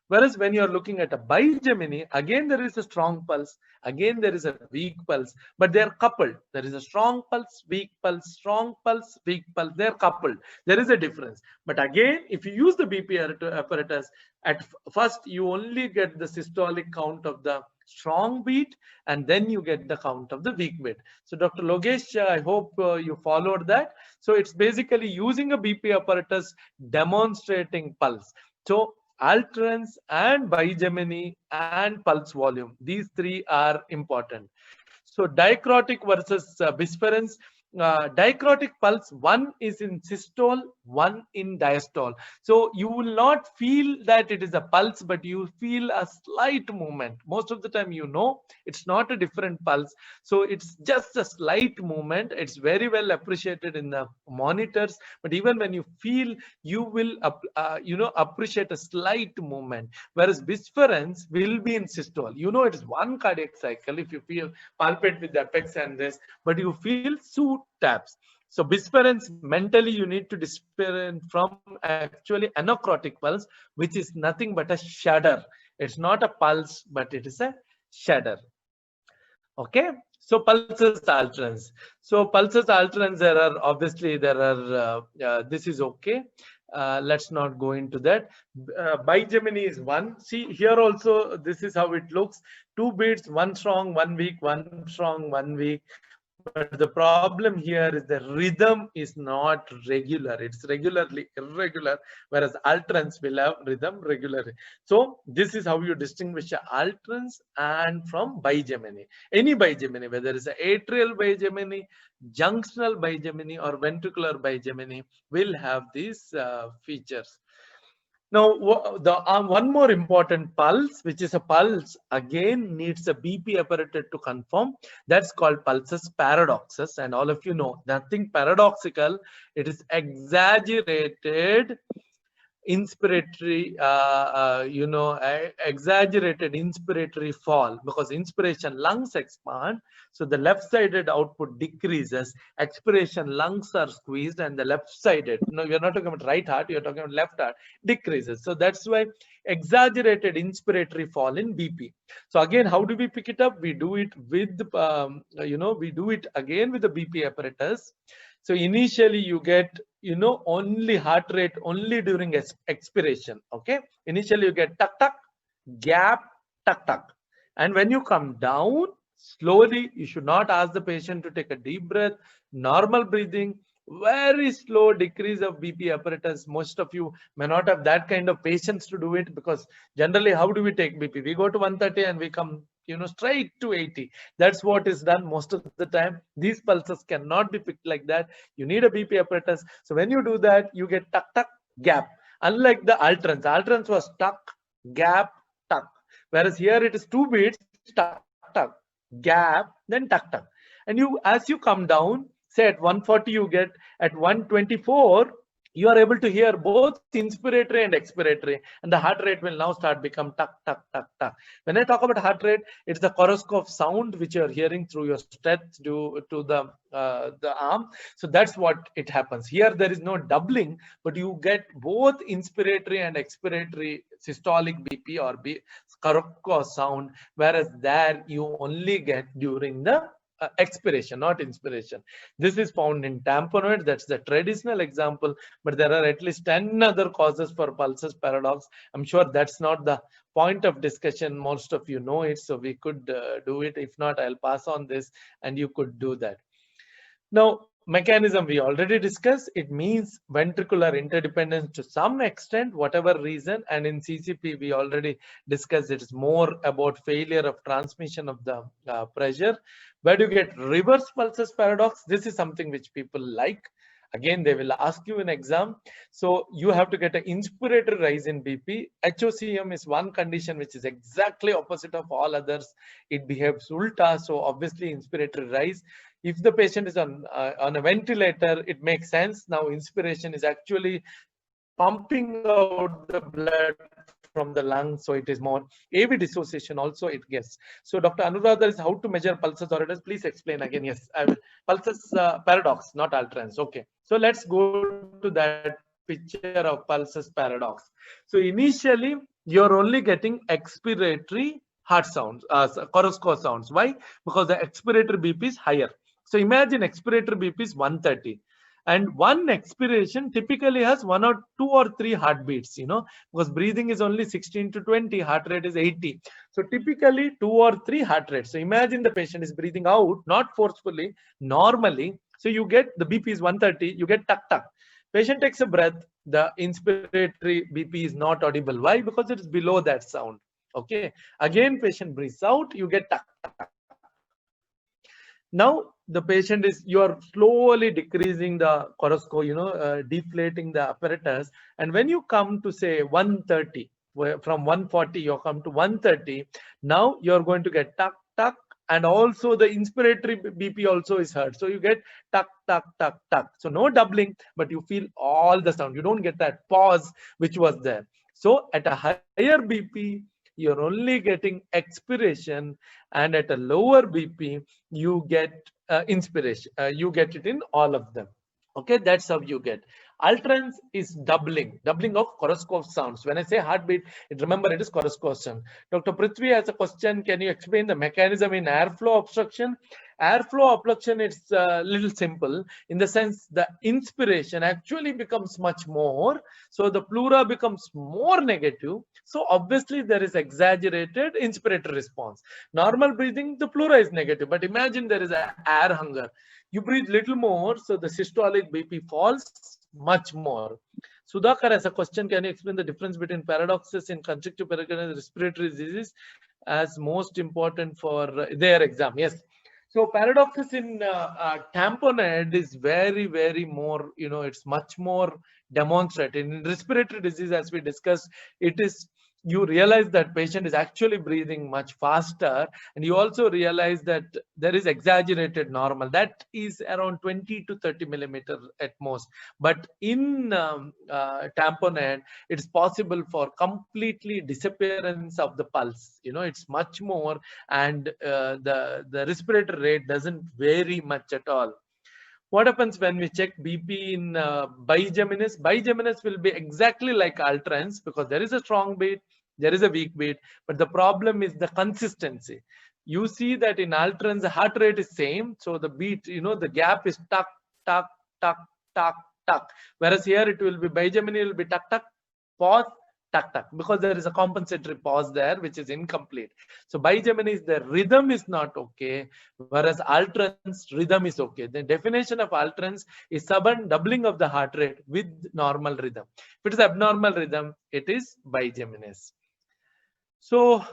Whereas when you're looking at a bigeminy, again there is a strong pulse, again there is a weak pulse, but they're coupled. There is a strong pulse, weak pulse, strong pulse, weak pulse. They're coupled. There is a difference. But again, if you use the BP apparatus, at first you only get the systolic count of the strong beat, and then you get the count of the weak beat. So Dr. Logesh, I hope you followed that. So it's basically using a BP apparatus demonstrating pulse. So alterance and bigeminy and pulse volume, these three are important. So dicrotic versus bisference. Dicrotic pulse, one is in systole, one in diastole. So you will not feel that it is a pulse, but you feel a slight movement. Most of the time, you know, it's not a different pulse. So it's just a slight movement. It's very well appreciated in the monitors. But even when you feel, you will, appreciate a slight movement. Whereas bisference will be in systole. You know, it is one cardiac cycle. If you feel palpate with the apex and this, but you feel two taps. So bisference, mentally you need to differentiate from actually anacrotic pulse, which is nothing but a shudder. It's not a pulse, but it is a shudder. Okay. So pulses alterance. So pulses alterance, there are obviously this is okay. Let's not go into that. Bigeminy is one. See here also, this is how it looks. Two beats, one strong, one weak, one strong, one weak. But the problem here is the rhythm is not regular. It's regularly irregular, whereas alterance will have rhythm regularly. So this is how you distinguish alterance and from bigeminy. Any bigeminy, whether it's an atrial bigeminy, junctional bigeminy, or ventricular bigeminy, will have these features. Now, one more important pulse, which is a pulse, again needs a BP apparatus to confirm. That's called pulsus paradoxus. And all of you know, nothing paradoxical. It is exaggerated inspiratory, exaggerated inspiratory fall, because inspiration, lungs expand. So the left-sided output decreases, expiration, lungs are squeezed, and the left-sided, no, you're not talking about right heart, you're talking about left heart, decreases. So that's why exaggerated inspiratory fall in BP. So again, how do we pick it up? We do it with, we do it again with the BP apparatus. So initially you get, only heart rate only during expiration. Okay. Initially you get tuck, tuck, gap, tuck, tuck. And when you come down slowly, you should not ask the patient to take a deep breath, normal breathing, very slow decrease of BP apparatus. Most of you may not have that kind of patience to do it, because generally, how do we take BP? We go to 130 and we come, straight to 80. That's what is done most of the time. These pulses cannot be picked like that. You need a BP apparatus. So when you do that, you get tuck, tuck, gap. Unlike the alterance. Alterance was tuck, gap, tuck. Whereas here it is two beats, tuck, tuck, gap, then tuck, tuck. And as you come down, say at 140, you get at 124, you are able to hear both inspiratory and expiratory, and the heart rate will now start become tuck, tuck, tuck, tuck. When I talk about heart rate, it's the Korsakoff sound which you are hearing through your stets to the arm. So that's what it happens. Here there is no doubling, but you get both inspiratory and expiratory systolic BP or Korsakoff sound, whereas there you only get during the expiration, not inspiration. This is found in tamponade. That's the traditional example, but there are at least 10 other causes for pulsus paradox. I'm sure that's not the point of discussion. Most of you know it, so we could do it. If not, I'll pass on this and you could do that. Now, mechanism we already discussed. It means ventricular interdependence to some extent, whatever reason. And in CCP, we already discussed it is more about failure of transmission of the pressure. Where do you get reverse pulses paradox? This is something which people like. Again, they will ask you in exam. So you have to get an inspiratory rise in BP. HOCM is one condition which is exactly opposite of all others. It behaves ulta. So obviously inspiratory rise. If the patient is on a ventilator, it makes sense. Now inspiration is actually pumping out the blood from the lungs, so it is more. AV dissociation also it gets. So Dr. Anuradha is how to measure pulses or it is. Please explain again. Yes, I will. Pulses paradox, not alterance. Okay. So let's go to that picture of pulses paradox. So initially you're only getting expiratory heart sounds, coruscant sounds. Why? Because the expiratory BP is higher. So imagine expiratory BP is 130. And one expiration typically has 1 or 2 or 3 heartbeats, because breathing is only 16 to 20, heart rate is 80. So typically 2 or 3 heart rates. So imagine the patient is breathing out, not forcefully, normally. So you get the BP is 130, you get tuck tuck. Patient takes a breath, the inspiratory BP is not audible. Why? Because it is below that sound. Okay. Again, patient breathes out, you get tuck tuck. Now the patient is, you are slowly decreasing the coruscant, deflating the apparatus. And when you come to say 130, from 140 you come to 130, now you're going to get tuck tuck, and also the inspiratory BP also is heard. So you get tuck tuck tuck tuck. So no doubling, but you feel all the sound. You don't get that pause which was there. So at a higher BP, you're only getting expiration, and at a lower BP you get inspiration. You get it in all of them. Okay, that's how you get. Alterance is doubling of coruscant sounds. When I say heartbeat, remember it is coruscant sound. Dr. Prithvi has a question. Can you explain the mechanism in airflow obstruction? Airflow obstruction is a little simple in the sense the inspiration actually becomes much more. So the pleura becomes more negative. So obviously there is exaggerated inspiratory response. Normal breathing, the pleura is negative, but imagine there is an air hunger. You breathe little more, so the systolic BP falls much more. Sudhakar has a question. Can you explain the difference between paradoxes in conjunctive pericardial respiratory disease as most important for their exam? Yes. So paradoxes in tamponade is very, very more, it's much more demonstrated. In respiratory disease, as we discussed, it is, you realize that patient is actually breathing much faster, and you also realize that there is exaggerated normal that is around 20 to 30 millimeter at most. But in tamponade, it's possible for completely disappearance of the pulse. It's much more, and the respiratory rate doesn't vary much at all. What happens when we check BP in bigeminous? Bigeminous will be exactly like alterance, because there is a strong beat, there is a weak beat, but the problem is the consistency. You see that in alterance, the heart rate is same, so the beat, the gap is tuck, tuck, tuck, tuck, tuck. Whereas here it will be bigeminal, it will be tuck, tuck, pause, tuck, tuck, because there is a compensatory pause there, which is incomplete. So bigeminous, the rhythm is not okay, whereas alterance rhythm is okay. The definition of alterance is sudden doubling of the heart rate with normal rhythm. If it is abnormal rhythm, it is bigeminous. So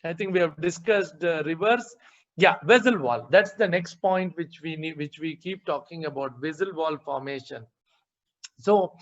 I think we have discussed reverse. Yeah, vessel wall. That's the next point which we need, which we keep talking about, vessel wall formation. So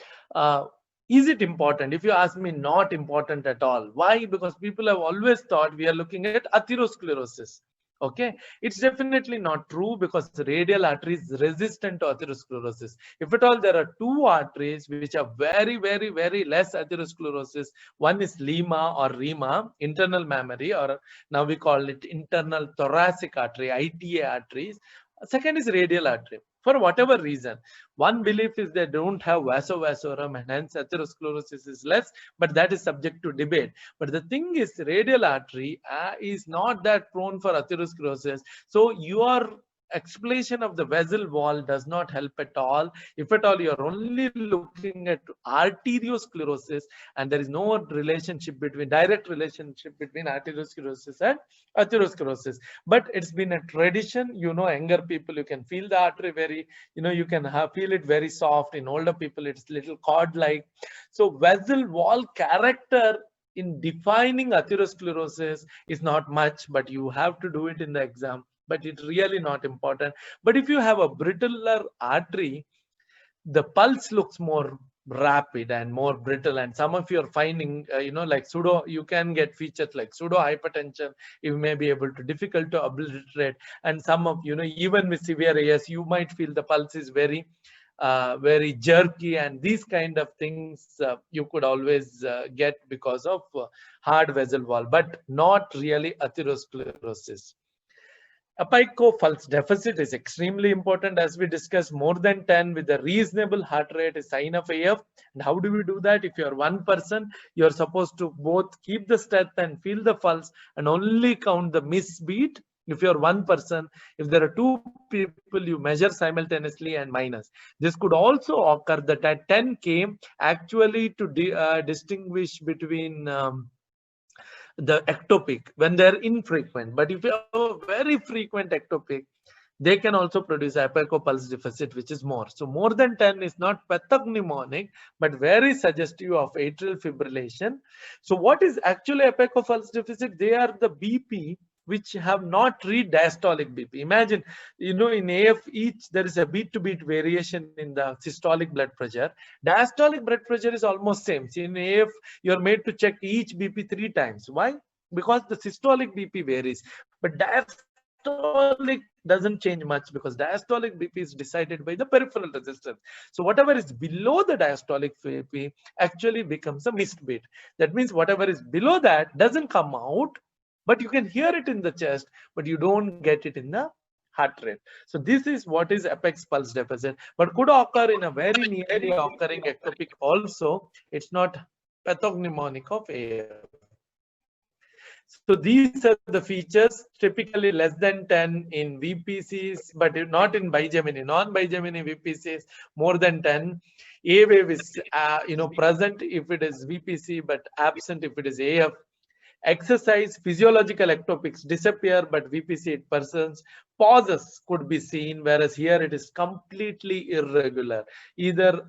is it important? If you ask me, not important at all. Why? Because people have always thought we are looking at atherosclerosis. Okay, it's definitely not true, because the radial artery is resistant to atherosclerosis. If at all there are two arteries which are very, very, very less atherosclerosis, one is LIMA or RIMA, internal mammary, or now we call it internal thoracic artery, ITA arteries. Second is radial artery. For whatever reason, one belief is they don't have vasovasorum and hence atherosclerosis is less, but that is subject to debate. But the thing is, radial artery is not that prone for atherosclerosis. So you are explanation of the vessel wall does not help at all. If at all, you are only looking at arteriosclerosis, and there is no direct relationship between arteriosclerosis and atherosclerosis. But it's been a tradition, younger people, you can feel the artery very, you can feel it very soft. In older people, it's little cord-like. So vessel wall character in defining atherosclerosis is not much, but you have to do it in the exam. But it's really not important. But if you have a brittler artery, the pulse looks more rapid and more brittle, and some of you are finding like pseudo, you can get features like pseudo hypertension. You may be able to difficult to obliterate, and some of even with severe AS, you might feel the pulse is very very jerky, and these kind of things you could always get because of hard vessel wall, but not really atherosclerosis. Apico pulse deficit is extremely important, as we discussed. More than 10 with a reasonable heart rate is sign of AF. And how do we do that? If you're one person, you're supposed to both keep the step and feel the pulse and only count the miss beat. If you're one person, if there are two people, you measure simultaneously and minus. This could also occur that at 10K, actually to distinguish between the ectopic when they're infrequent. But if you have a very frequent ectopic, they can also produce apical pulse deficit, which is more. So more than 10 is not pathognomonic, but very suggestive of atrial fibrillation. So what is actually apical pulse deficit? They are the BP which have not reached diastolic BP. Imagine, in AF, there is a beat to beat variation in the systolic blood pressure. Diastolic blood pressure is almost same. See, in AF, you're made to check each BP 3 times. Why? Because the systolic BP varies, but diastolic doesn't change much, because diastolic BP is decided by the peripheral resistance. So whatever is below the diastolic BP actually becomes a missed beat. That means whatever is below that doesn't come out, but you can hear it in the chest, but you don't get it in the heart rate. So this is what is apex pulse deficit, but could occur in a very nearly occurring ectopic also. It's not pathognomonic of AF. So these are the features, typically less than 10 in VPCs, but not in bigeminy. Non-bigeminy VPCs, more than 10. A wave is present if it is VPC, but absent if it is AF. Exercise, physiological ectopics disappear, but VPC persons. Pauses could be seen, whereas here it is completely irregular. Either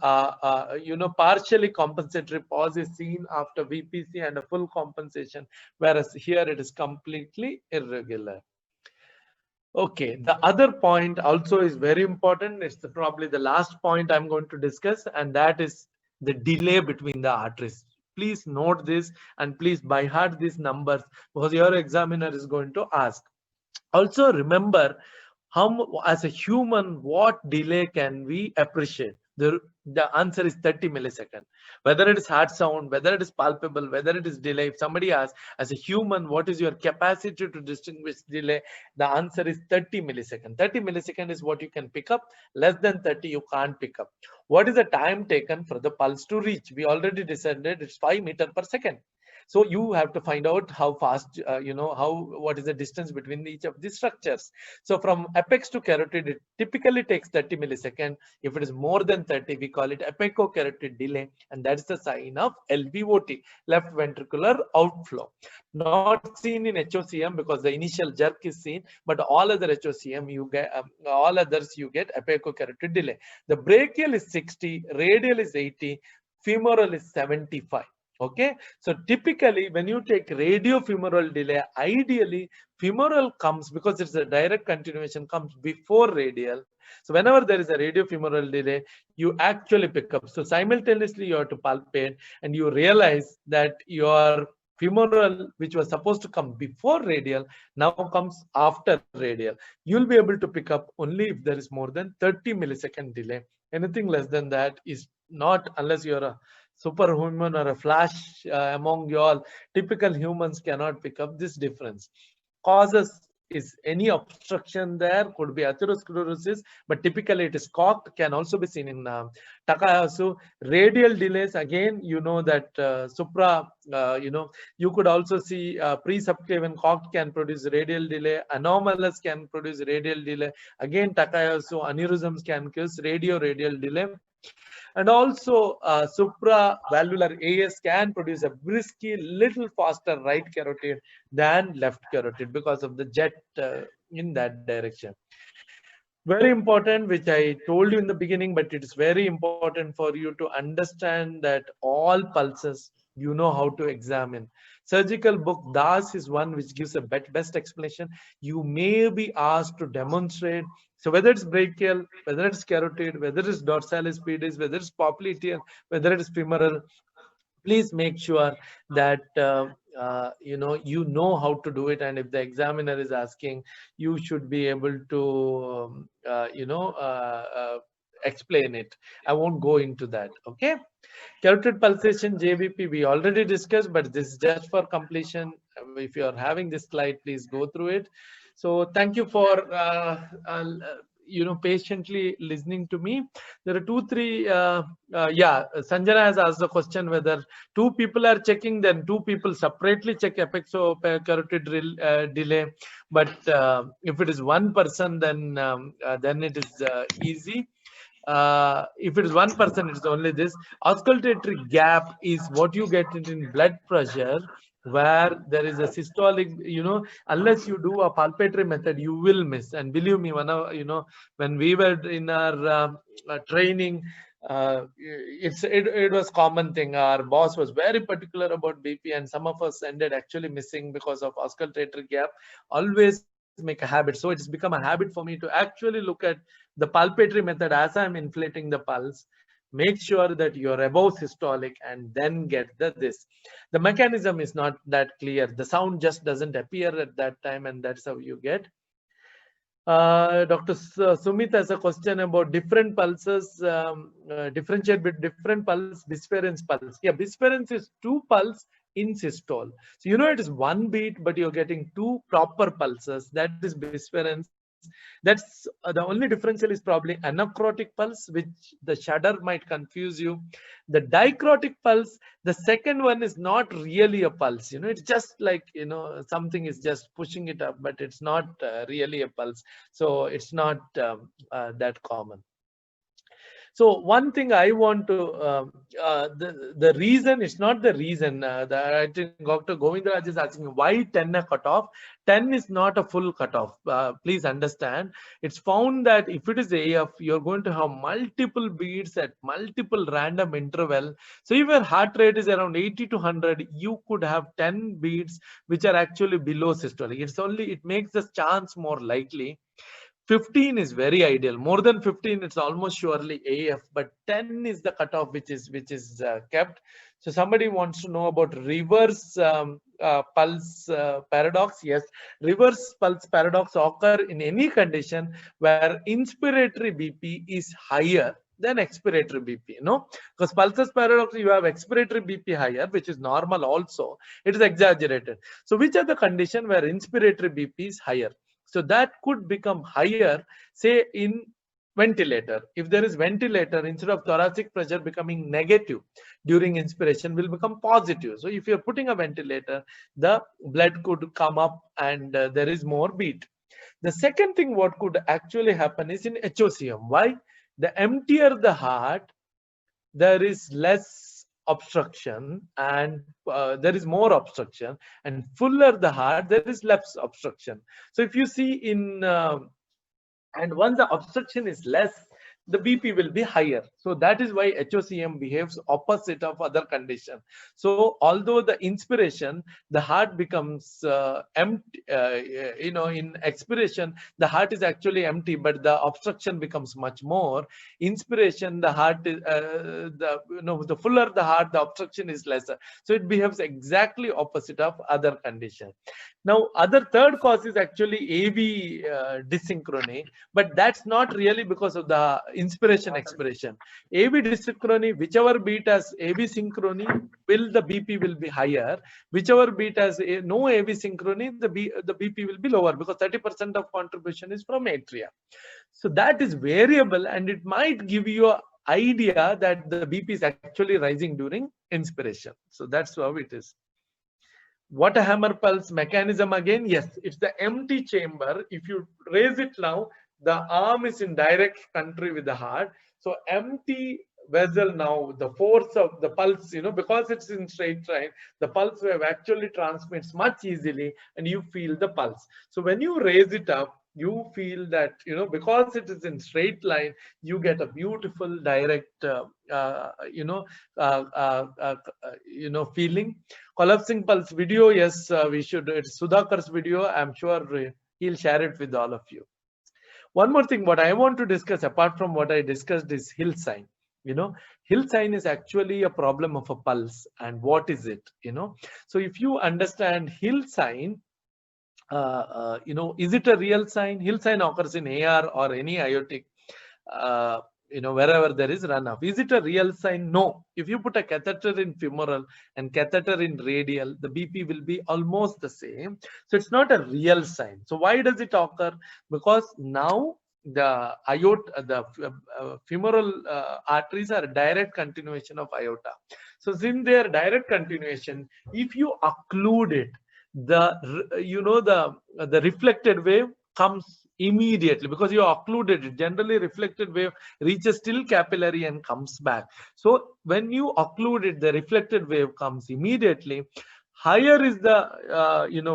partially compensatory pause is seen after VPC and a full compensation, whereas here it is completely irregular. Okay, the other point also is very important. It's probably the last point I'm going to discuss, and that is the delay between the arteries. Please note this and please by heart these numbers, because your examiner is going to ask. Also remember, as a human, what delay can we appreciate? The answer is 30 milliseconds. Whether it is heart sound, whether it is palpable, whether it is delay. If somebody asks, as a human, what is your capacity to distinguish delay? The answer is 30 milliseconds. 30 milliseconds is what you can pick up. Less than 30, you can't pick up. What is the time taken for the pulse to reach? We already decided it's 5 meters per second. So you have to find out how fast, what is the distance between each of these structures. So from apex to carotid, it typically takes 30 milliseconds. If it is more than 30, we call it apicocarotid delay, and that is the sign of LVOT, left ventricular outflow. Not seen in HOCM because the initial jerk is seen, but all other HOCM you get, all others you get apicocarotid delay. The brachial is 60, radial is 80, femoral is 75. Okay, so typically when you take radiofemoral delay, ideally femoral comes, because it's a direct continuation, comes before radial. So whenever there is a radiofemoral delay, you actually pick up. So simultaneously you have to palpate, and you realize that your femoral, which was supposed to come before radial, now comes after radial. You'll be able to pick up only if there is more than 30 millisecond delay. Anything less than that is not, unless you're a superhuman or a flash among you all. Typical humans cannot pick up this difference. Causes is any obstruction there, could be atherosclerosis, but typically it is cocked, can also be seen in Takayasu. Radial delays, again, you know that supra, you could also see pre-subclavian cocked can produce radial delay, anomalous can produce radial delay. Again, Takayasu aneurysms can cause radial delay. And also supravalvular AS can produce a brisky, little faster right carotid than left carotid because of the jet in that direction. Very important, which I told you in the beginning, but it is very important for you to understand that all pulses, you know how to examine. Surgical book Das is one which gives a best explanation. You may be asked to demonstrate. So whether it's brachial, whether it's carotid, whether it's dorsalis pedis, whether it's popliteal, whether it is femoral, please make sure that you know how to do it, and if the examiner is asking, you should be able to explain it. I won't go into that. Okay, carotid pulsation JVP we already discussed, but this is just for completion. If you are having this slide, please go through it. So thank you for patiently listening to me. There are Sanjana has asked the question whether two people are checking, then two people separately check apexo carotid delay. But if it is one person, then it is easy. If it is one person, it is only this. Auscultatory gap is what you get it in blood pressure, where there is a systolic, unless you do a palpatory method, you will miss. And believe me, when we were in our training, it was common thing. Our boss was very particular about BP, and some of us ended actually missing because of auscultatory gap. Always make a habit. So it's become a habit for me to actually look at the palpatory method as I'm inflating the pulse. Make sure that you're above systolic and then get this. The mechanism is not that clear. The sound just doesn't appear at that time, and that's how you get. Dr. Sumit has a question about different pulses, differentiate between different pulse, bisference pulse. Yeah, bisference is two pulse in systole. So it is one beat, but you're getting two proper pulses. That is bisference. That's the only differential is probably anacrotic pulse, which the shudder might confuse you. The dicrotic pulse, the second one is not really a pulse. It's just like, something is just pushing it up, but it's not really a pulse. So it's not that common. So one thing I want to, the reason, it's not the reason, I think Dr. Govindaraj is asking why 10 a cutoff. 10 is not a full cutoff. Please understand. It's found that if it is AF, you're going to have multiple beats at multiple random interval. So if your heart rate is around 80 to 100, you could have 10 beats which are actually below systolic. It makes the chance more likely. 15 is very ideal. More than 15, it's almost surely AF, but 10 is the cutoff which is kept. So somebody wants to know about reverse pulse paradox. Yes, reverse pulse paradox occur in any condition where inspiratory BP is higher than expiratory BP, because pulses paradox, you have expiratory BP higher, which is normal also. It is exaggerated. So which are the condition where inspiratory BP is higher? So that could become higher, say in ventilator. If there is ventilator, instead of thoracic pressure becoming negative during inspiration, will become positive. So if you're putting a ventilator, the blood could come up and there is more beat. The second thing what could actually happen is in HOCM. Why? The emptier the heart, there is less obstruction, and there is more obstruction, and fuller the heart, there is less obstruction. So if you see in and once the obstruction is less, the BP will be higher. So that is why HOCM behaves opposite of other condition. So although the inspiration, the heart becomes empty, in expiration, the heart is actually empty, but the obstruction becomes much more. Inspiration, the heart is, the fuller the heart, the obstruction is lesser. So it behaves exactly opposite of other condition. Now, third cause is actually AV dysynchrony, but that's not really because of the inspiration, expiration. AV dysynchrony, whichever beat has AV synchrony, the BP will be higher. Whichever beat has no AV synchrony, the BP will be lower, because 30% of contribution is from atria. So that is variable, and it might give you an idea that the BP is actually rising during inspiration. So that's how it is. What a hammer pulse mechanism again? Yes, it's the empty chamber. If you raise it now, the arm is in direct country with the heart. So empty vessel now, the force of the pulse, because it's in straight line, the pulse wave actually transmits much easily, and you feel the pulse. So when you raise it up, you feel that, because it is in straight line, you get a beautiful direct, feeling. Collapsing pulse video, yes, we should. It's Sudhakar's video. I'm sure he'll share it with all of you. One more thing, what I want to discuss, apart from what I discussed, is Hill sign. Hill sign is actually a problem of a pulse. And what is it? So if you understand Hill sign, is it a real sign? Hill sign occurs in AR or any aortic, wherever there is runoff. Is it a real sign? No. If you put a catheter in femoral and catheter in radial, the BP will be almost the same. So it's not a real sign. So why does it occur? Because now the aorta, the femoral arteries are a direct continuation of aorta. So since they are direct continuation, if you occlude it, the reflected wave comes immediately, because you occluded it. Generally reflected wave reaches till capillary and comes back. So when you occlude it, the reflected wave comes immediately. Higher is the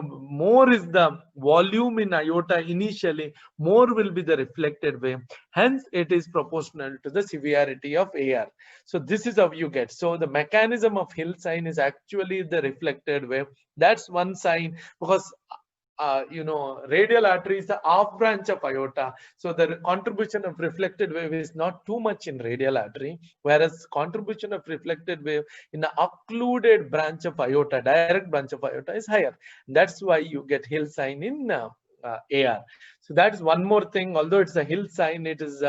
more is the volume in aorta initially, more will be the reflected wave. Hence it is proportional to the severity of AR. So this is how you get. So the mechanism of Hill sign is actually the reflected wave. That's one sign, because radial artery is the off branch of aorta. So the contribution of reflected wave is not too much in radial artery, whereas contribution of reflected wave in the occluded branch of aorta, direct branch of aorta, is higher. That's why you get Hill sign in AR. So that's one more thing. Although it's a Hill sign, it is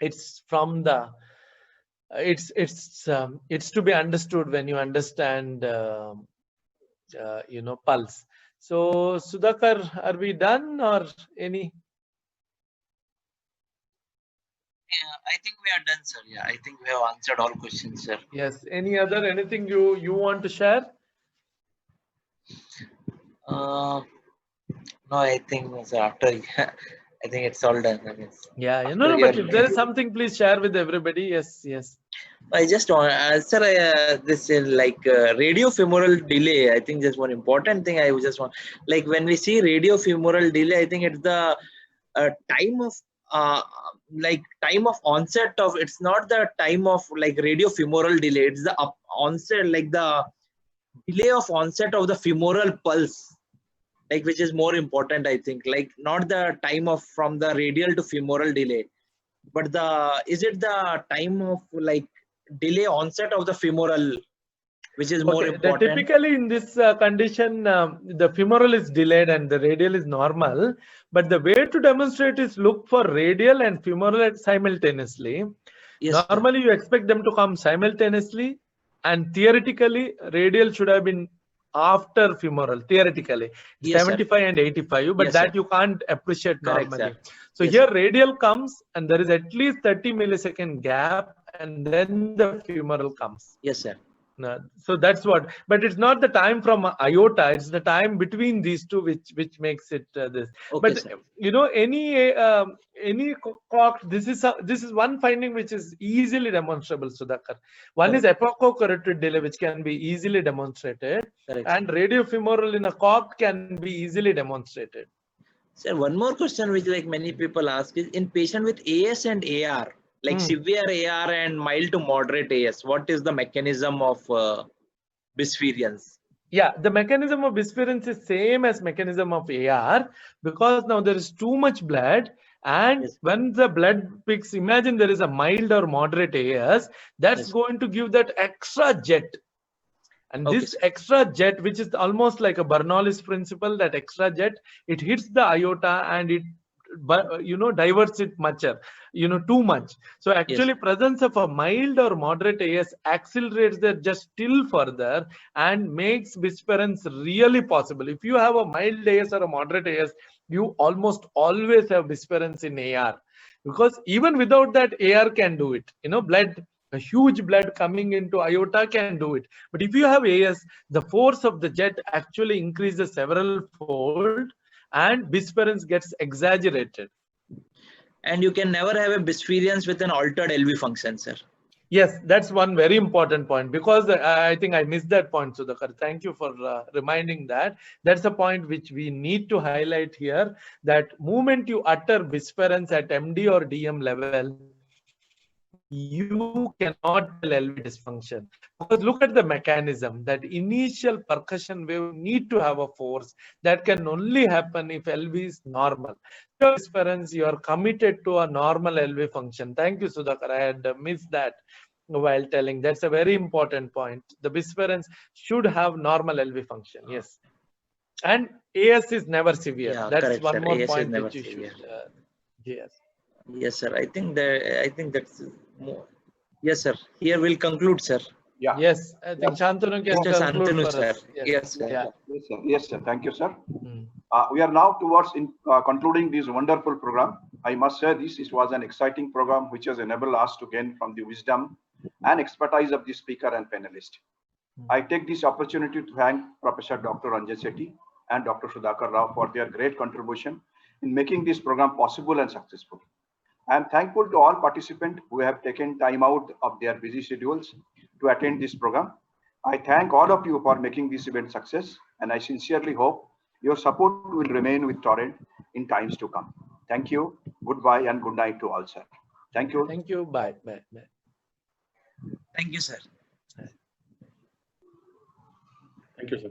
it's from the it's to be understood when you understand pulse. So Sudhakar, are we done or any? Yeah, I think we are done, sir. Yeah, I think we have answered all questions, sir. Yes. Anything you want to share? No, I think, sir, after I think it's all done. I guess. Yeah, but if there is something, please share with everybody. Yes. I just want, sir, this is like radiofemoral delay. I think that's one important thing. I just want, like when we see radiofemoral delay, I think it's the time of time of onset of. It's not the time of like radiofemoral delay. It's the onset, like the delay of onset of the femoral pulse, like which is more important. I think, like not the time of from the radial to femoral delay, but is it the time of like delay onset of the femoral, which is more important? Typically in this condition, the femoral is delayed and the radial is normal. But the way to demonstrate is look for radial and femoral simultaneously. Yes, normally, you expect them to come simultaneously, and theoretically, radial should have been after femoral. Theoretically, yes, 75 and 85, but yes, that you can't appreciate normally. So yes, here radial comes, and there is at least 30 millisecond gap, and then the femoral comes. Yes, sir. So that's what, but it's not the time from aorta, it's the time between these two which makes it this. Okay, but sir, any cock, this is one finding which is easily demonstrable, Sudhakar. One is epochocarotid delay, which can be easily demonstrated. Correct. And radiofemoral in a cock can be easily demonstrated. Sir, one more question which like many people ask is, in patient with AS and AR, like severe AR and mild to moderate AS, what is the mechanism of bisferience? Yeah, the mechanism of bisferience is same as mechanism of AR, because now there is too much blood, and yes, when the blood peaks, imagine there is a mild or moderate AS, that's yes, going to give that extra jet. And okay, this extra jet, which is almost like a Bernoulli's principle, that extra jet, it hits the aorta and it diverts it too much. So actually presence of a mild or moderate AS accelerates the just still further and makes whisperance really possible. If you have a mild AS or a moderate AS, you almost always have whisperance in AR, because even without that, AR can do it. A huge blood coming into aorta can do it. But if you have AS, the force of the jet actually increases several fold and whisperance gets exaggerated. And you can never have a whisperance with an altered LV function, sir. Yes, that's one very important point, because I think I missed that point, Sudhakar. Thank you for reminding that. That's a point which we need to highlight here, that moment you utter whisperance at MD or DM level, you cannot tell LV dysfunction. Because look at the mechanism, that initial percussion wave need to have a force that can only happen if LV is normal. Your whisperance, you are committed to a normal LV function. Thank you, Sudhakar. I had missed that while telling. That's a very important point. The whisperance should have normal LV function. Yes. And AS is never severe. Yeah, That's correct, one sir. more AS point is never which you severe. should. Yes. Yes, sir. I think that's more. Yes, sir. Here we'll conclude, sir. Yeah. Yes, I think Shantanu can Mr. conclude Shantanu, for sir. us. Yes, sir. Yeah. Yes, sir. Yes, sir. Thank you, sir. Mm. We are now towards concluding this wonderful program. I must say this was an exciting program which has enabled us to gain from the wisdom and expertise of the speaker and panelist. I take this opportunity to thank Professor Dr. Ranjay Sethi and Dr. Sudhakar Rao for their great contribution in making this program possible and successful. I am thankful to all participants who have taken time out of their busy schedules to attend this program. I thank all of you for making this event success, and I sincerely hope your support will remain with Torrent in times to come. Thank you. Goodbye and good night to all, sir. Thank you. Thank you. Bye. Bye. Bye. Thank you, sir. Thank you, sir.